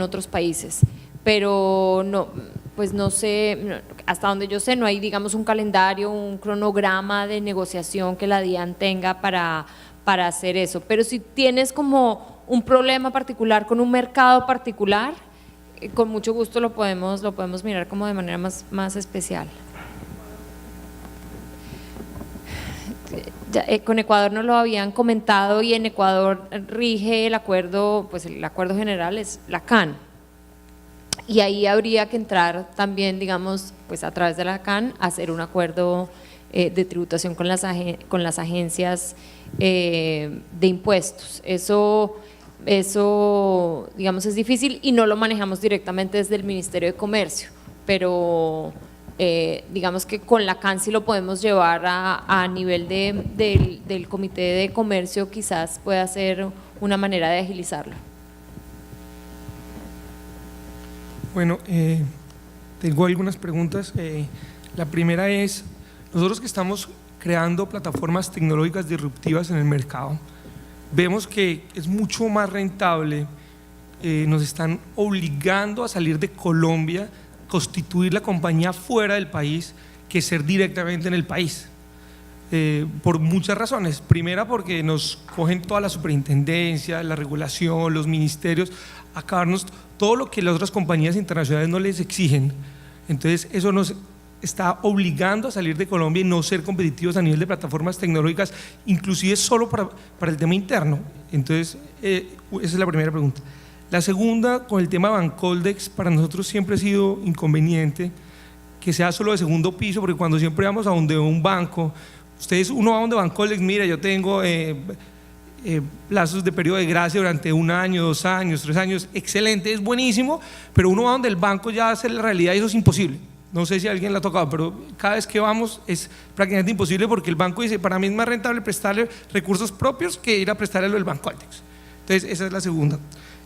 otros países. Pero no, pues no sé, hasta donde yo sé, no hay, digamos, un calendario, un cronograma de negociación que la DIAN tenga para hacer eso. Pero si tienes como un problema particular con un mercado particular, con mucho gusto lo podemos mirar como de manera más especial. Con Ecuador no lo habían comentado, y en Ecuador rige el acuerdo, pues el acuerdo general es la CAN, y ahí habría que entrar también, digamos, pues a través de la CAN, hacer un acuerdo de tributación con las agencias de impuestos. Eso, digamos, es difícil y no lo manejamos directamente desde el Ministerio de Comercio, pero digamos que con la CAN sí lo podemos llevar a nivel del Comité de Comercio, quizás pueda ser una manera de agilizarlo. Bueno, tengo algunas preguntas. La primera es, nosotros que estamos creando plataformas tecnológicas disruptivas en el mercado, vemos que es mucho más rentable, nos están obligando a salir de Colombia, constituir la compañía fuera del país, que ser directamente en el país. Por muchas razones. Primera, porque nos cogen toda la superintendencia, la regulación, los ministerios, acabarnos todo lo que las otras compañías internacionales no les exigen. Entonces eso nos está obligando a salir de Colombia y no ser competitivos a nivel de plataformas tecnológicas, inclusive solo para el tema interno. Entonces esa es la primera pregunta. La segunda, con el tema Bancoldex, para nosotros siempre ha sido inconveniente que sea solo de segundo piso, porque cuando siempre vamos a donde un banco, uno va a donde Bancoldex, mira, yo tengo plazos de periodo de gracia durante 1 año, 2 años, 3 años, excelente, es buenísimo, pero uno va donde el banco ya hace la realidad y eso es imposible. No sé si a alguien le ha tocado, pero cada vez que vamos es prácticamente imposible, porque el banco dice, para mí es más rentable prestarle recursos propios que ir a prestarle lo del Bancoldex. Entonces esa es la segunda.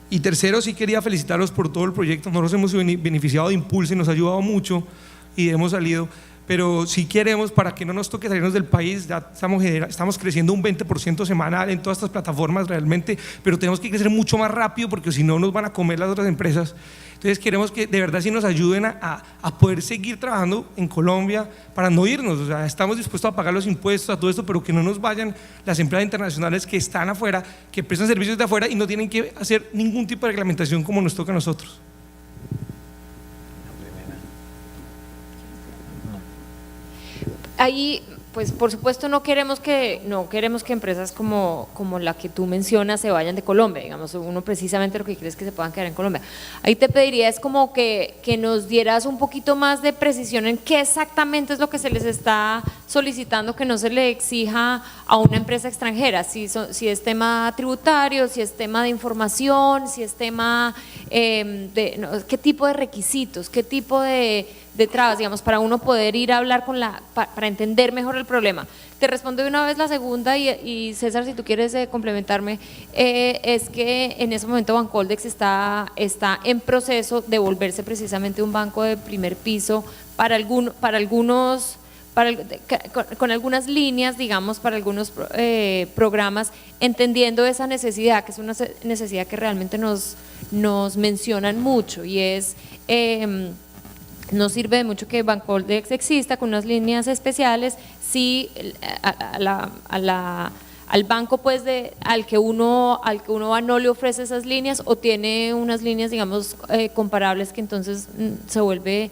Y tercero, sí quería felicitarlos por todo el proyecto. Nosotros hemos beneficiado de Impulse y nos ha ayudado mucho y hemos salido, pero si queremos, para que no nos toque salirnos del país, ya estamos creciendo un 20% semanal en todas estas plataformas realmente, pero tenemos que crecer mucho más rápido porque si no nos van a comer las otras empresas. Entonces queremos que de verdad sí nos ayuden a poder seguir trabajando en Colombia para no irnos. O sea, estamos dispuestos a pagar los impuestos, a todo esto, pero que no nos vayan las empresas internacionales que están afuera, que prestan servicios de afuera y no tienen que hacer ningún tipo de reglamentación como nos toca a nosotros. Ahí, pues por supuesto no queremos que empresas como la que tú mencionas se vayan de Colombia, digamos, uno precisamente lo que quiere es que se puedan quedar en Colombia. Ahí te pediría es como que nos dieras un poquito más de precisión en qué exactamente es lo que se les está solicitando, que no se le exija a una empresa extranjera, si es tema tributario, si es tema de información, si es tema qué tipo de requisitos, qué tipo de trabas, digamos, para uno poder ir a hablar para entender mejor el problema. Te respondo de una vez la segunda y César, si tú quieres complementarme, es que en ese momento Bancoldex está en proceso de volverse precisamente un banco de primer piso con algunas líneas, digamos, para algunos programas, entendiendo esa necesidad, que es una necesidad que realmente nos mencionan mucho, y es no sirve de mucho que Bancoldex exista con unas líneas especiales si al banco pues al que uno va no le ofrece esas líneas o tiene unas líneas, digamos, comparables, que entonces se vuelve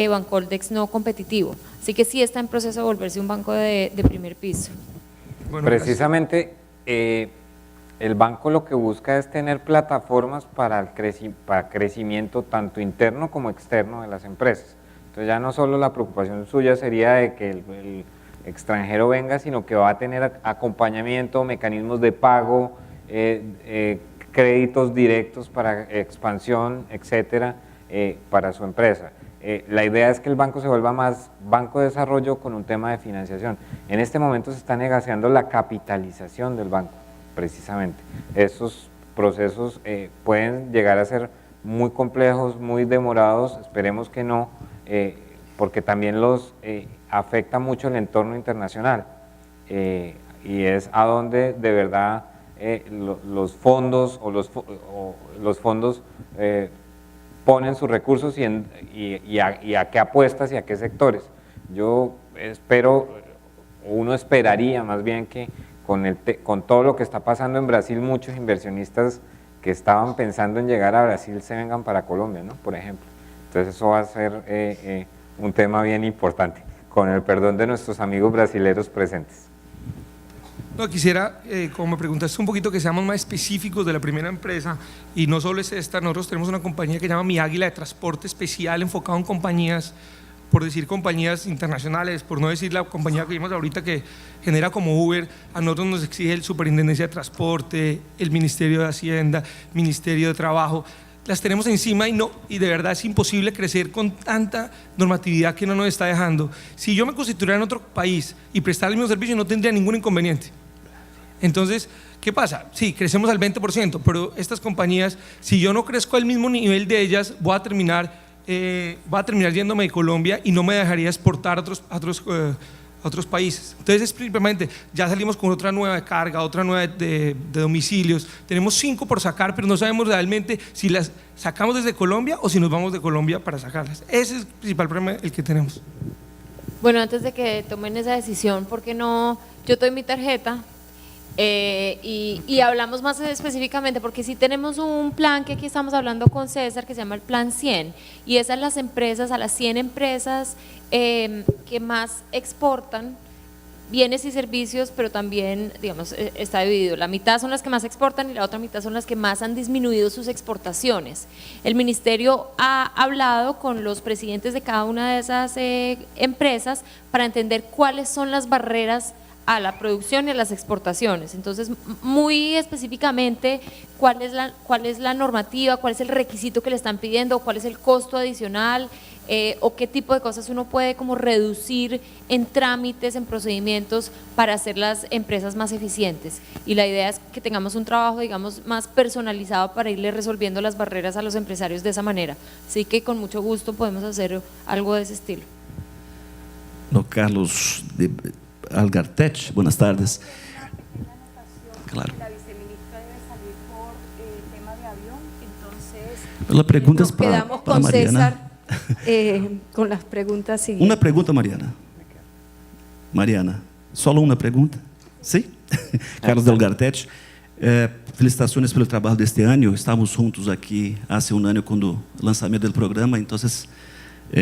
Bancoldex no competitivo. Así que sí está en proceso de volverse un banco de primer piso. Bueno, precisamente el banco lo que busca es tener plataformas para crecimiento tanto interno como externo de las empresas. Entonces ya no solo la preocupación suya sería de que el extranjero venga, sino que va a tener acompañamiento, mecanismos de pago, créditos directos para expansión, etcétera, para su empresa. La idea es que el banco se vuelva más banco de desarrollo con un tema de financiación. En este momento se está negociando la capitalización del banco, precisamente. Estos procesos pueden llegar a ser muy complejos, muy demorados, esperemos que no, porque también los afecta mucho el entorno internacional, y es a donde de verdad los fondos ponen sus recursos y a qué apuestas y a qué sectores. Yo espero, uno esperaría más bien que con todo lo que está pasando en Brasil, muchos inversionistas que estaban pensando en llegar a Brasil se vengan para Colombia, ¿no? Por ejemplo. Entonces eso va a ser un tema bien importante, con el perdón de nuestros amigos brasileros presentes. No, quisiera, como me preguntaste un poquito, que seamos más específicos de la primera empresa, y no solo es esta, nosotros tenemos una compañía que se llama Mi Águila de transporte especial, enfocado en compañías, por decir compañías internacionales, por no decir la compañía que vimos ahorita que genera como Uber. A nosotros nos exige el Superintendencia de Transporte, el Ministerio de Hacienda, Ministerio de Trabajo. las tenemos encima y de verdad es imposible crecer con tanta normatividad que no nos está dejando. Si yo me constituyera en otro país y prestara el mismo servicio, no tendría ningún inconveniente. Entonces, ¿qué pasa? Sí, crecemos al 20%, pero estas compañías, si yo no crezco al mismo nivel de ellas, voy a terminar yéndome de Colombia y no me dejaría exportar a otros países. Entonces, es principalmente, ya salimos con otra nueva de carga, otra nueva de domicilios, tenemos 5 por sacar, pero no sabemos realmente si las sacamos desde Colombia o si nos vamos de Colombia para sacarlas. Ese es el principal problema el que tenemos. Bueno, antes de que tomen esa decisión, ¿por qué no? Yo te doy mi tarjeta y hablamos más específicamente, porque sí tenemos un plan que aquí estamos hablando con César, que se llama el Plan 100, y es a las empresas, a las 100 empresas que más exportan bienes y servicios, pero también, digamos, está dividido. La mitad son las que más exportan y la otra mitad son las que más han disminuido sus exportaciones. El ministerio ha hablado con los presidentes de cada una de esas empresas para entender cuáles son las barreras a la producción y a las exportaciones. Entonces, muy específicamente, cuál es la normativa, cuál es el requisito que le están pidiendo, cuál es el costo adicional, o qué tipo de cosas uno puede como reducir en trámites, en procedimientos para hacer las empresas más eficientes. Y la idea es que tengamos un trabajo, digamos, más personalizado para irle resolviendo las barreras a los empresarios de esa manera. Así que con mucho gusto podemos hacer algo de ese estilo. No, Carlos de Algartech, buenas tardes. Claro. La viceministra debe salir por tema de avión, entonces La pregunta nos es para quedamos con Mariana. César con las preguntas siguientes. Una pregunta, Mariana. Mariana, solo una pregunta. ¿Sí? Carlos de Algartech. Felicitações pelo trabalho deste ano. Estávamos juntos aqui há um ano quando o lançamento do programa, então,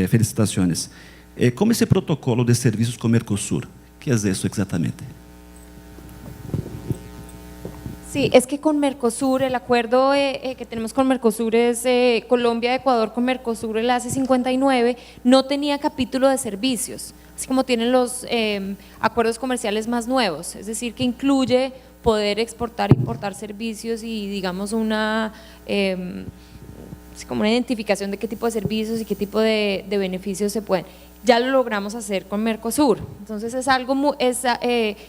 felicitações. Como esse protocolo de serviços com Mercosur? ¿Qué es eso exactamente? Sí, es que con Mercosur, el acuerdo que tenemos con Mercosur es Colombia, Ecuador con Mercosur, el ACE 59, no tenía capítulo de servicios, así como tienen los acuerdos comerciales más nuevos, es decir, que incluye poder exportar, importar servicios y digamos como una identificación de qué tipo de servicios y qué tipo de beneficios se pueden. Ya lo logramos hacer con Mercosur, entonces es algo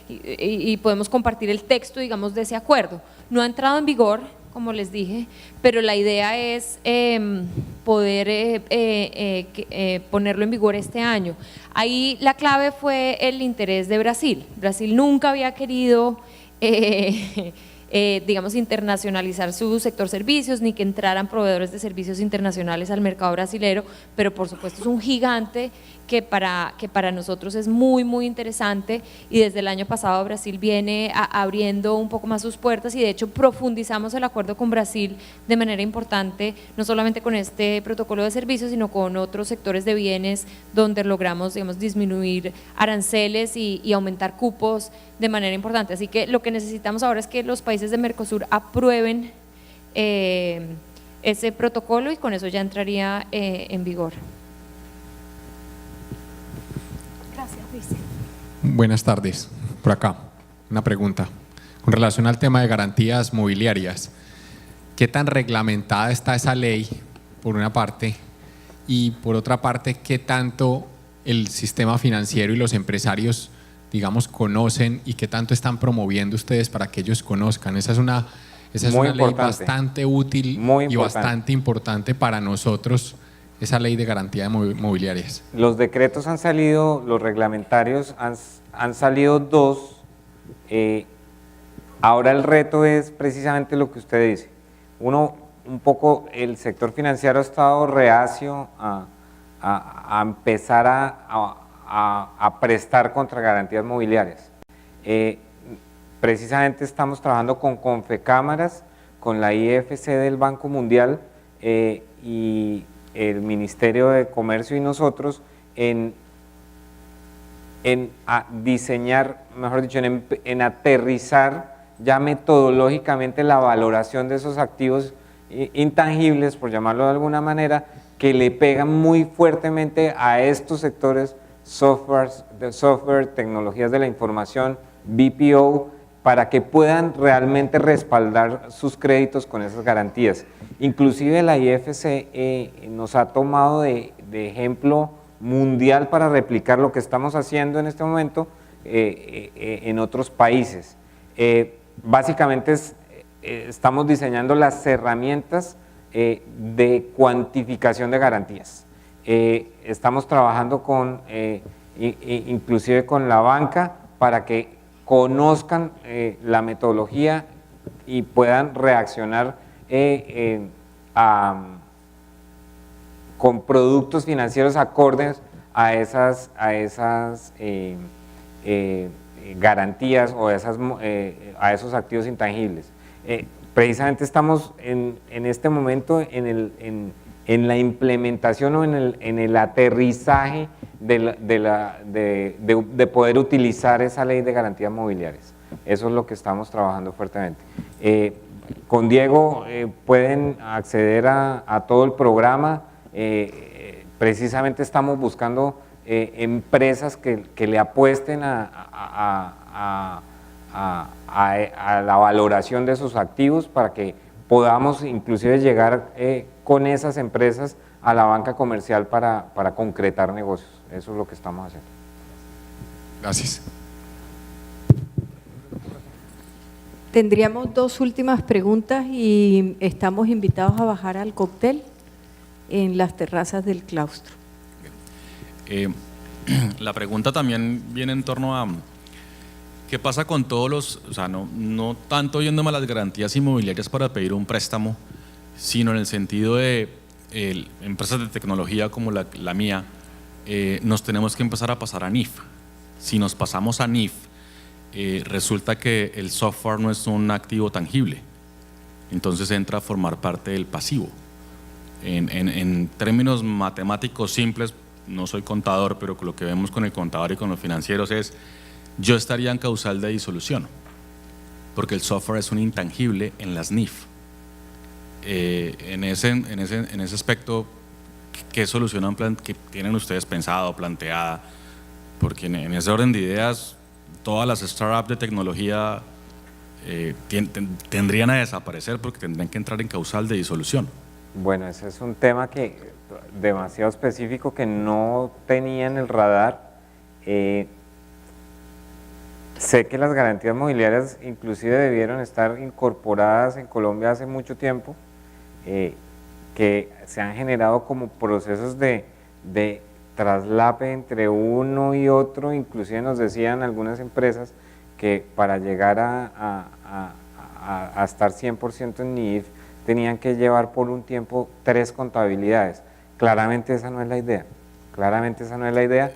y podemos compartir el texto, digamos, de ese acuerdo. No ha entrado en vigor, como les dije, pero la idea es poder ponerlo en vigor este año. Ahí la clave fue el interés de Brasil. Brasil nunca había querido digamos, internacionalizar su sector servicios, ni que entraran proveedores de servicios internacionales al mercado brasilero, pero por supuesto es un gigante que para nosotros es muy, muy interesante, y desde el año pasado Brasil viene abriendo un poco más sus puertas, y de hecho profundizamos el acuerdo con Brasil de manera importante, no solamente con este protocolo de servicios, sino con otros sectores de bienes donde logramos, digamos, disminuir aranceles y aumentar cupos de manera importante. Así que lo que necesitamos ahora es que los países de Mercosur aprueben ese protocolo, y con eso ya entraría en vigor. Gracias, Luis. Buenas tardes. Por acá, una pregunta. Con relación al tema de garantías mobiliarias, ¿qué tan reglamentada está esa ley, por una parte? Y por otra parte, ¿qué tanto el sistema financiero y los empresarios, digamos, conocen, y qué tanto están promoviendo ustedes para que ellos conozcan? Esa es una ley bastante útil y bastante importante para nosotros, esa ley de garantía de mobiliarias. Los decretos han salido, los reglamentarios han salido 2. Ahora el reto es precisamente lo que usted dice. Uno, un poco el sector financiero ha estado reacio a empezar a prestar contra garantías mobiliarias. Precisamente estamos trabajando con Confecámaras, con la IFC del Banco Mundial y el Ministerio de Comercio y nosotros en diseñar, mejor dicho, en aterrizar ya metodológicamente la valoración de esos activos intangibles, por llamarlo de alguna manera, que le pegan muy fuertemente a estos sectores, software, tecnologías de la información, BPO, para que puedan realmente respaldar sus créditos con esas garantías. Inclusive la IFC nos ha tomado de ejemplo mundial para replicar lo que estamos haciendo en este momento en otros países. Básicamente estamos diseñando las herramientas de cuantificación de garantías. Estamos trabajando inclusive con la banca para que conozcan la metodología y puedan reaccionar con productos financieros acordes a esas garantías o a esos activos intangibles. Precisamente estamos en este momento en la implementación o en el aterrizaje de poder utilizar esa ley de garantías mobiliarias. Eso es lo que estamos trabajando fuertemente. Con Diego pueden acceder a todo el programa. Precisamente estamos buscando empresas que le apuesten a la valoración de sus activos para que podamos inclusive llegar con esas empresas a la banca comercial para concretar negocios. Eso es lo que estamos haciendo. Gracias. Tendríamos dos últimas preguntas y estamos invitados a bajar al cóctel en las terrazas del claustro. La pregunta también viene en torno a qué pasa con todos los, o sea, no tanto yéndome a las garantías inmobiliarias para pedir un préstamo, sino en el sentido de empresas de tecnología como la mía, nos tenemos que empezar a pasar a NIF. Si nos pasamos a NIF, resulta que el software no es un activo tangible, entonces entra a formar parte del pasivo. En términos matemáticos simples, no soy contador, pero lo que vemos con el contador y con los financieros es, yo estaría en causal de disolución, porque el software es un intangible en las NIF. En ese aspecto, ¿qué solución que tienen ustedes pensado, planteada? Porque en ese orden de ideas, todas las startups de tecnología tendrían a desaparecer porque tendrían que entrar en causal de disolución. Bueno, ese es un tema demasiado específico que no tenía en el radar. Sé que las garantías mobiliarias inclusive debieron estar incorporadas en Colombia hace mucho tiempo, que se han generado como procesos de traslape entre uno y otro. Inclusive nos decían algunas empresas que para llegar a estar 100% en NIF tenían que llevar por un tiempo 3 contabilidades. Claramente esa no es la idea, claramente esa no es la idea.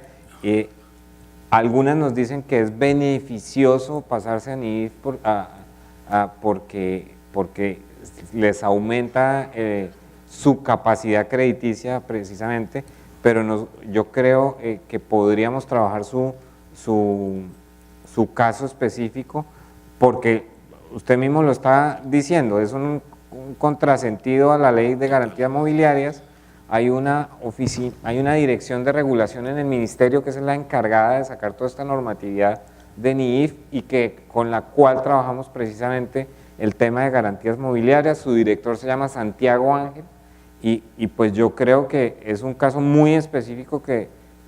Algunas nos dicen que es beneficioso pasarse a NIF porque les aumenta su capacidad crediticia precisamente, pero yo creo que podríamos trabajar su caso específico, porque usted mismo lo está diciendo, es un contrasentido a la ley de garantías mobiliarias. Hay una dirección de regulación en el ministerio que es la encargada de sacar toda esta normatividad de NIF y con la cual trabajamos precisamente el tema de garantías mobiliarias. Su director se llama Santiago Ángel y pues yo creo que es un caso muy específico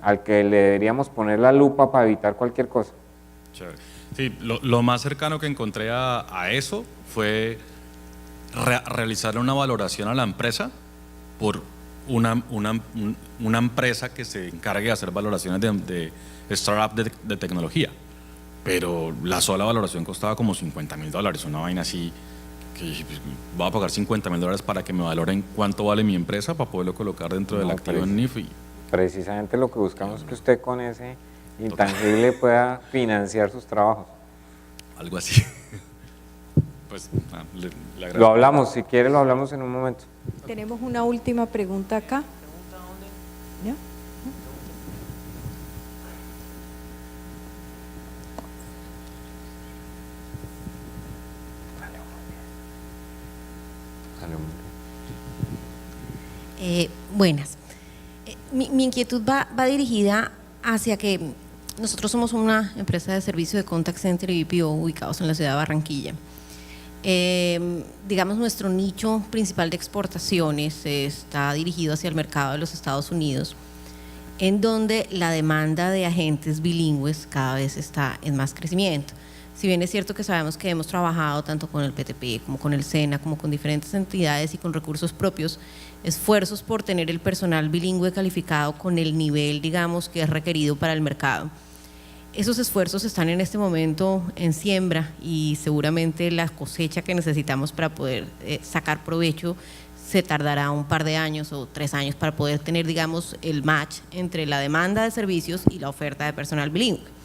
al que le deberíamos poner la lupa para evitar cualquier cosa. Chévere. Sí, lo más cercano que encontré a eso fue realizar una valoración a la empresa por una empresa que se encargue de hacer valoraciones de startup de tecnología, pero la sola valoración costaba como $50.000, una vaina así, que voy a pagar $50.000 para que me valoren cuánto vale mi empresa para poderlo colocar dentro del activo en NIF. Precisamente lo que buscamos es que usted con ese intangible pueda financiar sus trabajos. Algo así. Pues, le agradezco. Lo hablamos, si quiere lo hablamos en un momento. Tenemos una última pregunta acá. ¿Ya? Buenas. Mi inquietud va dirigida hacia que nosotros somos una empresa de servicio de contact center y BPO ubicados en la ciudad de Barranquilla. Digamos, nuestro nicho principal de exportaciones está dirigido hacia el mercado de los Estados Unidos, en donde la demanda de agentes bilingües cada vez está en más crecimiento. Si bien es cierto que sabemos que hemos trabajado tanto con el PTP como con el SENA, como con diferentes entidades y con recursos propios, esfuerzos por tener el personal bilingüe calificado con el nivel, digamos, que es requerido para el mercado. Esos esfuerzos están en este momento en siembra y seguramente la cosecha que necesitamos para poder sacar provecho se tardará un par de años o 3 años para poder tener, digamos, el match entre la demanda de servicios y la oferta de personal bilingüe.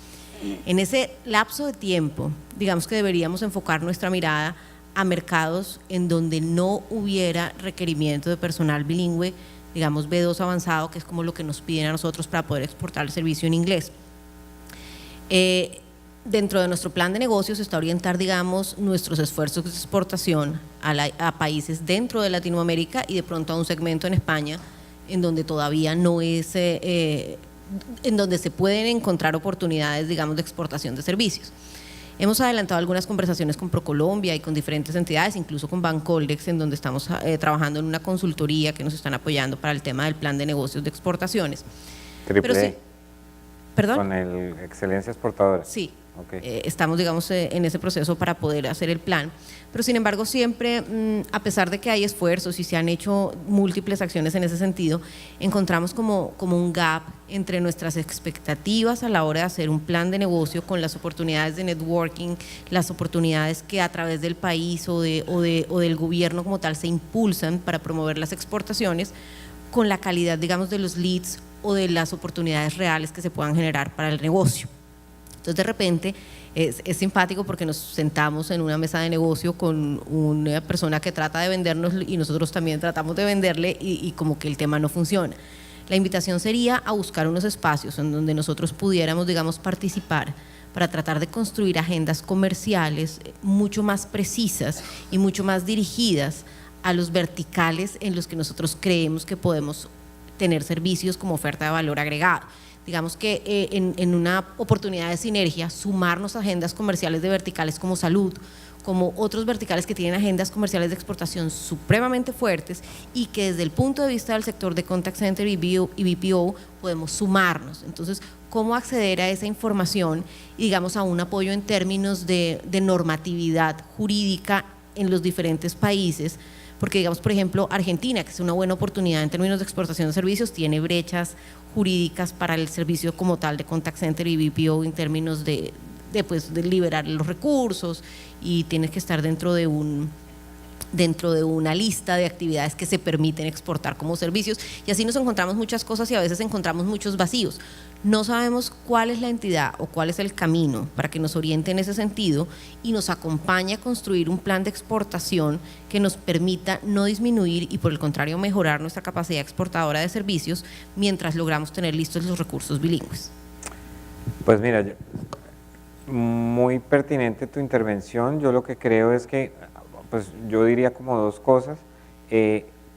En ese lapso de tiempo, digamos que deberíamos enfocar nuestra mirada a mercados en donde no hubiera requerimiento de personal bilingüe, digamos B2 avanzado, que es como lo que nos piden a nosotros para poder exportar el servicio en inglés. Dentro de nuestro plan de negocios está orientar, digamos, nuestros esfuerzos de exportación a países dentro de Latinoamérica y de pronto a un segmento en España en donde todavía no es, en donde se pueden encontrar oportunidades, digamos, de exportación de servicios. Hemos adelantado algunas conversaciones con ProColombia y con diferentes entidades, incluso con Bancoldex, en donde estamos trabajando en una consultoría que nos están apoyando para el tema del plan de negocios de exportaciones. Triple ¿Perdón? Con el Excelencia Exportadora. Sí. Okay. Estamos, digamos, en ese proceso para poder hacer el plan, pero sin embargo siempre, a pesar de que hay esfuerzos y se han hecho múltiples acciones en ese sentido, encontramos como un gap entre nuestras expectativas a la hora de hacer un plan de negocio con las oportunidades de networking, las oportunidades que a través del país o del gobierno como tal se impulsan para promover las exportaciones, con la calidad, digamos, de los leads o de las oportunidades reales que se puedan generar para el negocio. Entonces de repente es simpático porque nos sentamos en una mesa de negocio con una persona que trata de vendernos y nosotros también tratamos de venderle y como que el tema no funciona. La invitación sería a buscar unos espacios en donde nosotros pudiéramos, digamos, participar para tratar de construir agendas comerciales mucho más precisas y mucho más dirigidas a los verticales en los que nosotros creemos que podemos tener servicios como oferta de valor agregado. Digamos que en una oportunidad de sinergia, sumarnos a agendas comerciales de verticales como salud, como otros verticales que tienen agendas comerciales de exportación supremamente fuertes y que desde el punto de vista del sector de contact center y BPO podemos sumarnos. Entonces, ¿cómo acceder a esa información y, digamos, a un apoyo en términos de normatividad jurídica en los diferentes países? Porque, digamos, por ejemplo, Argentina, que es una buena oportunidad en términos de exportación de servicios, tiene brechas jurídicas para el servicio como tal de contact center y BPO en términos de liberar los recursos, y tienes que estar dentro de una lista de actividades que se permiten exportar como servicios, y así nos encontramos muchas cosas y a veces encontramos muchos vacíos. No sabemos cuál es la entidad o cuál es el camino para que nos oriente en ese sentido y nos acompañe a construir un plan de exportación que nos permita no disminuir y por el contrario mejorar nuestra capacidad exportadora de servicios mientras logramos tener listos los recursos bilingües. Pues mira, muy pertinente tu intervención. Yo lo que creo es que, pues yo diría como 2 cosas.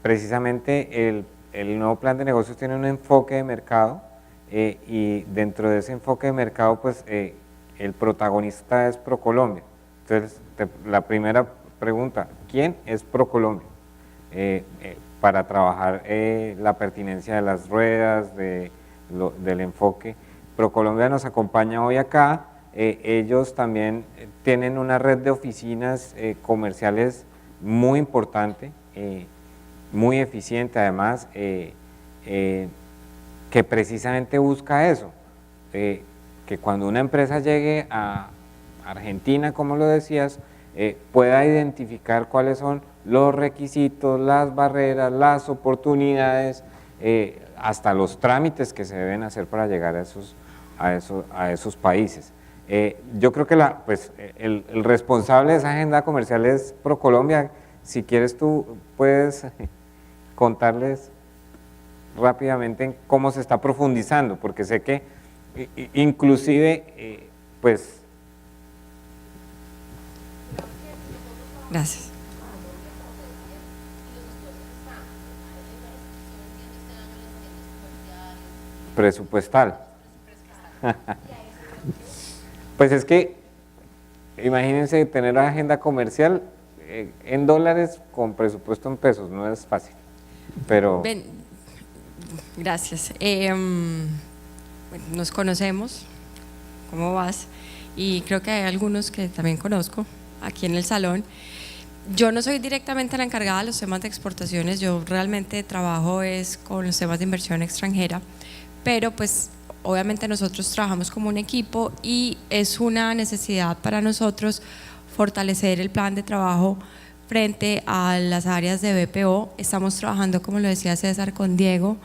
Precisamente el nuevo plan de negocios tiene un enfoque de mercado, y dentro de ese enfoque de mercado, pues el protagonista es ProColombia. Entonces, la primera pregunta, ¿quién es ProColombia? Para trabajar la pertinencia de las ruedas, del enfoque. ProColombia nos acompaña hoy acá. Ellos también tienen una red de oficinas comerciales muy importante, muy eficiente además, que precisamente busca eso, que cuando una empresa llegue a Argentina, como lo decías, pueda identificar cuáles son los requisitos, las barreras, las oportunidades, hasta los trámites que se deben hacer para llegar a esos países. Yo creo que el responsable de esa agenda comercial es ProColombia. Si quieres tú puedes contarles rápidamente en cómo se está profundizando, porque sé que inclusive pues... Gracias. Presupuestal. Pues es que, imagínense tener agenda comercial en dólares con presupuesto en pesos, no es fácil, pero… Gracias. Bueno, nos conocemos, ¿cómo vas? Y creo que hay algunos que también conozco aquí en el salón. Yo no soy directamente la encargada de los temas de exportaciones, yo realmente trabajo es con los temas de inversión extranjera, pero pues obviamente nosotros trabajamos como un equipo y es una necesidad para nosotros fortalecer el plan de trabajo frente a las áreas de BPO. Estamos trabajando, como lo decía César, con Diego,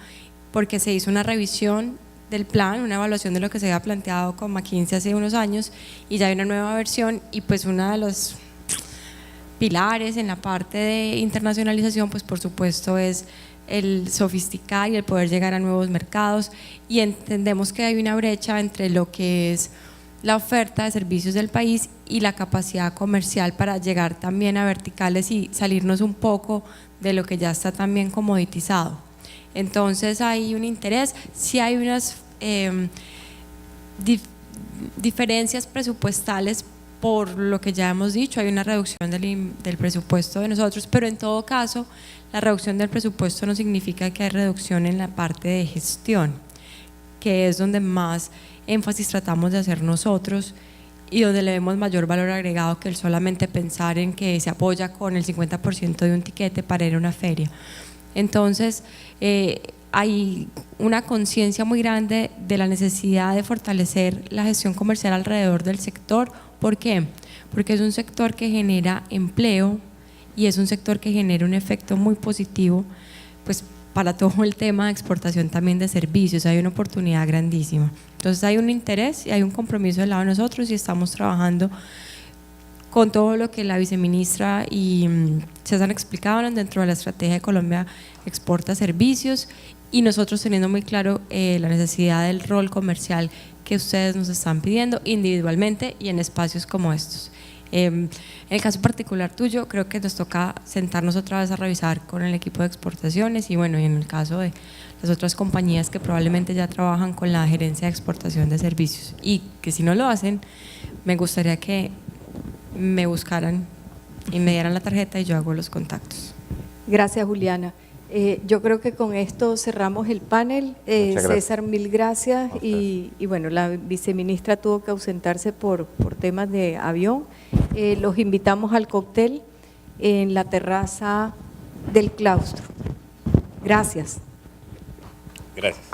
porque se hizo una revisión del plan, una evaluación de lo que se había planteado con McKinsey hace unos años y ya hay una nueva versión y pues uno de los pilares en la parte de internacionalización pues por supuesto es el sofisticar y el poder llegar a nuevos mercados y entendemos que hay una brecha entre lo que es la oferta de servicios del país y la capacidad comercial para llegar también a verticales y salirnos un poco de lo que ya está también comoditizado. Entonces hay un interés, sí hay unas diferencias presupuestales por lo que ya hemos dicho, hay una reducción del presupuesto de nosotros, pero en todo caso la reducción del presupuesto no significa que hay reducción en la parte de gestión, que es donde más énfasis tratamos de hacer nosotros y donde le vemos mayor valor agregado que el solamente pensar en que se apoya con el 50% de un tiquete para ir a una feria. Entonces, hay una conciencia muy grande de la necesidad de fortalecer la gestión comercial alrededor del sector. ¿Por qué? Porque es un sector que genera empleo y es un sector que genera un efecto muy positivo pues, para todo el tema de exportación también de servicios. Hay una oportunidad grandísima. Entonces hay un interés y hay un compromiso del lado de nosotros y estamos trabajando con todo lo que la viceministra y César explicaban dentro de la estrategia de Colombia Exporta Servicios y nosotros teniendo muy claro la necesidad del rol comercial que ustedes nos están pidiendo individualmente y en espacios como estos. En el caso particular tuyo, creo que nos toca sentarnos otra vez a revisar con el equipo de exportaciones y bueno, y en el caso de las otras compañías que probablemente ya trabajan con la gerencia de exportación de servicios y que si no lo hacen, me gustaría que me buscaran y me dieran la tarjeta y yo hago los contactos. Gracias, Juliana. Yo creo que con esto cerramos el panel. César, mil gracias. Y bueno, la viceministra tuvo que ausentarse por temas de avión. Los invitamos al cóctel en la terraza del claustro. Gracias. Gracias.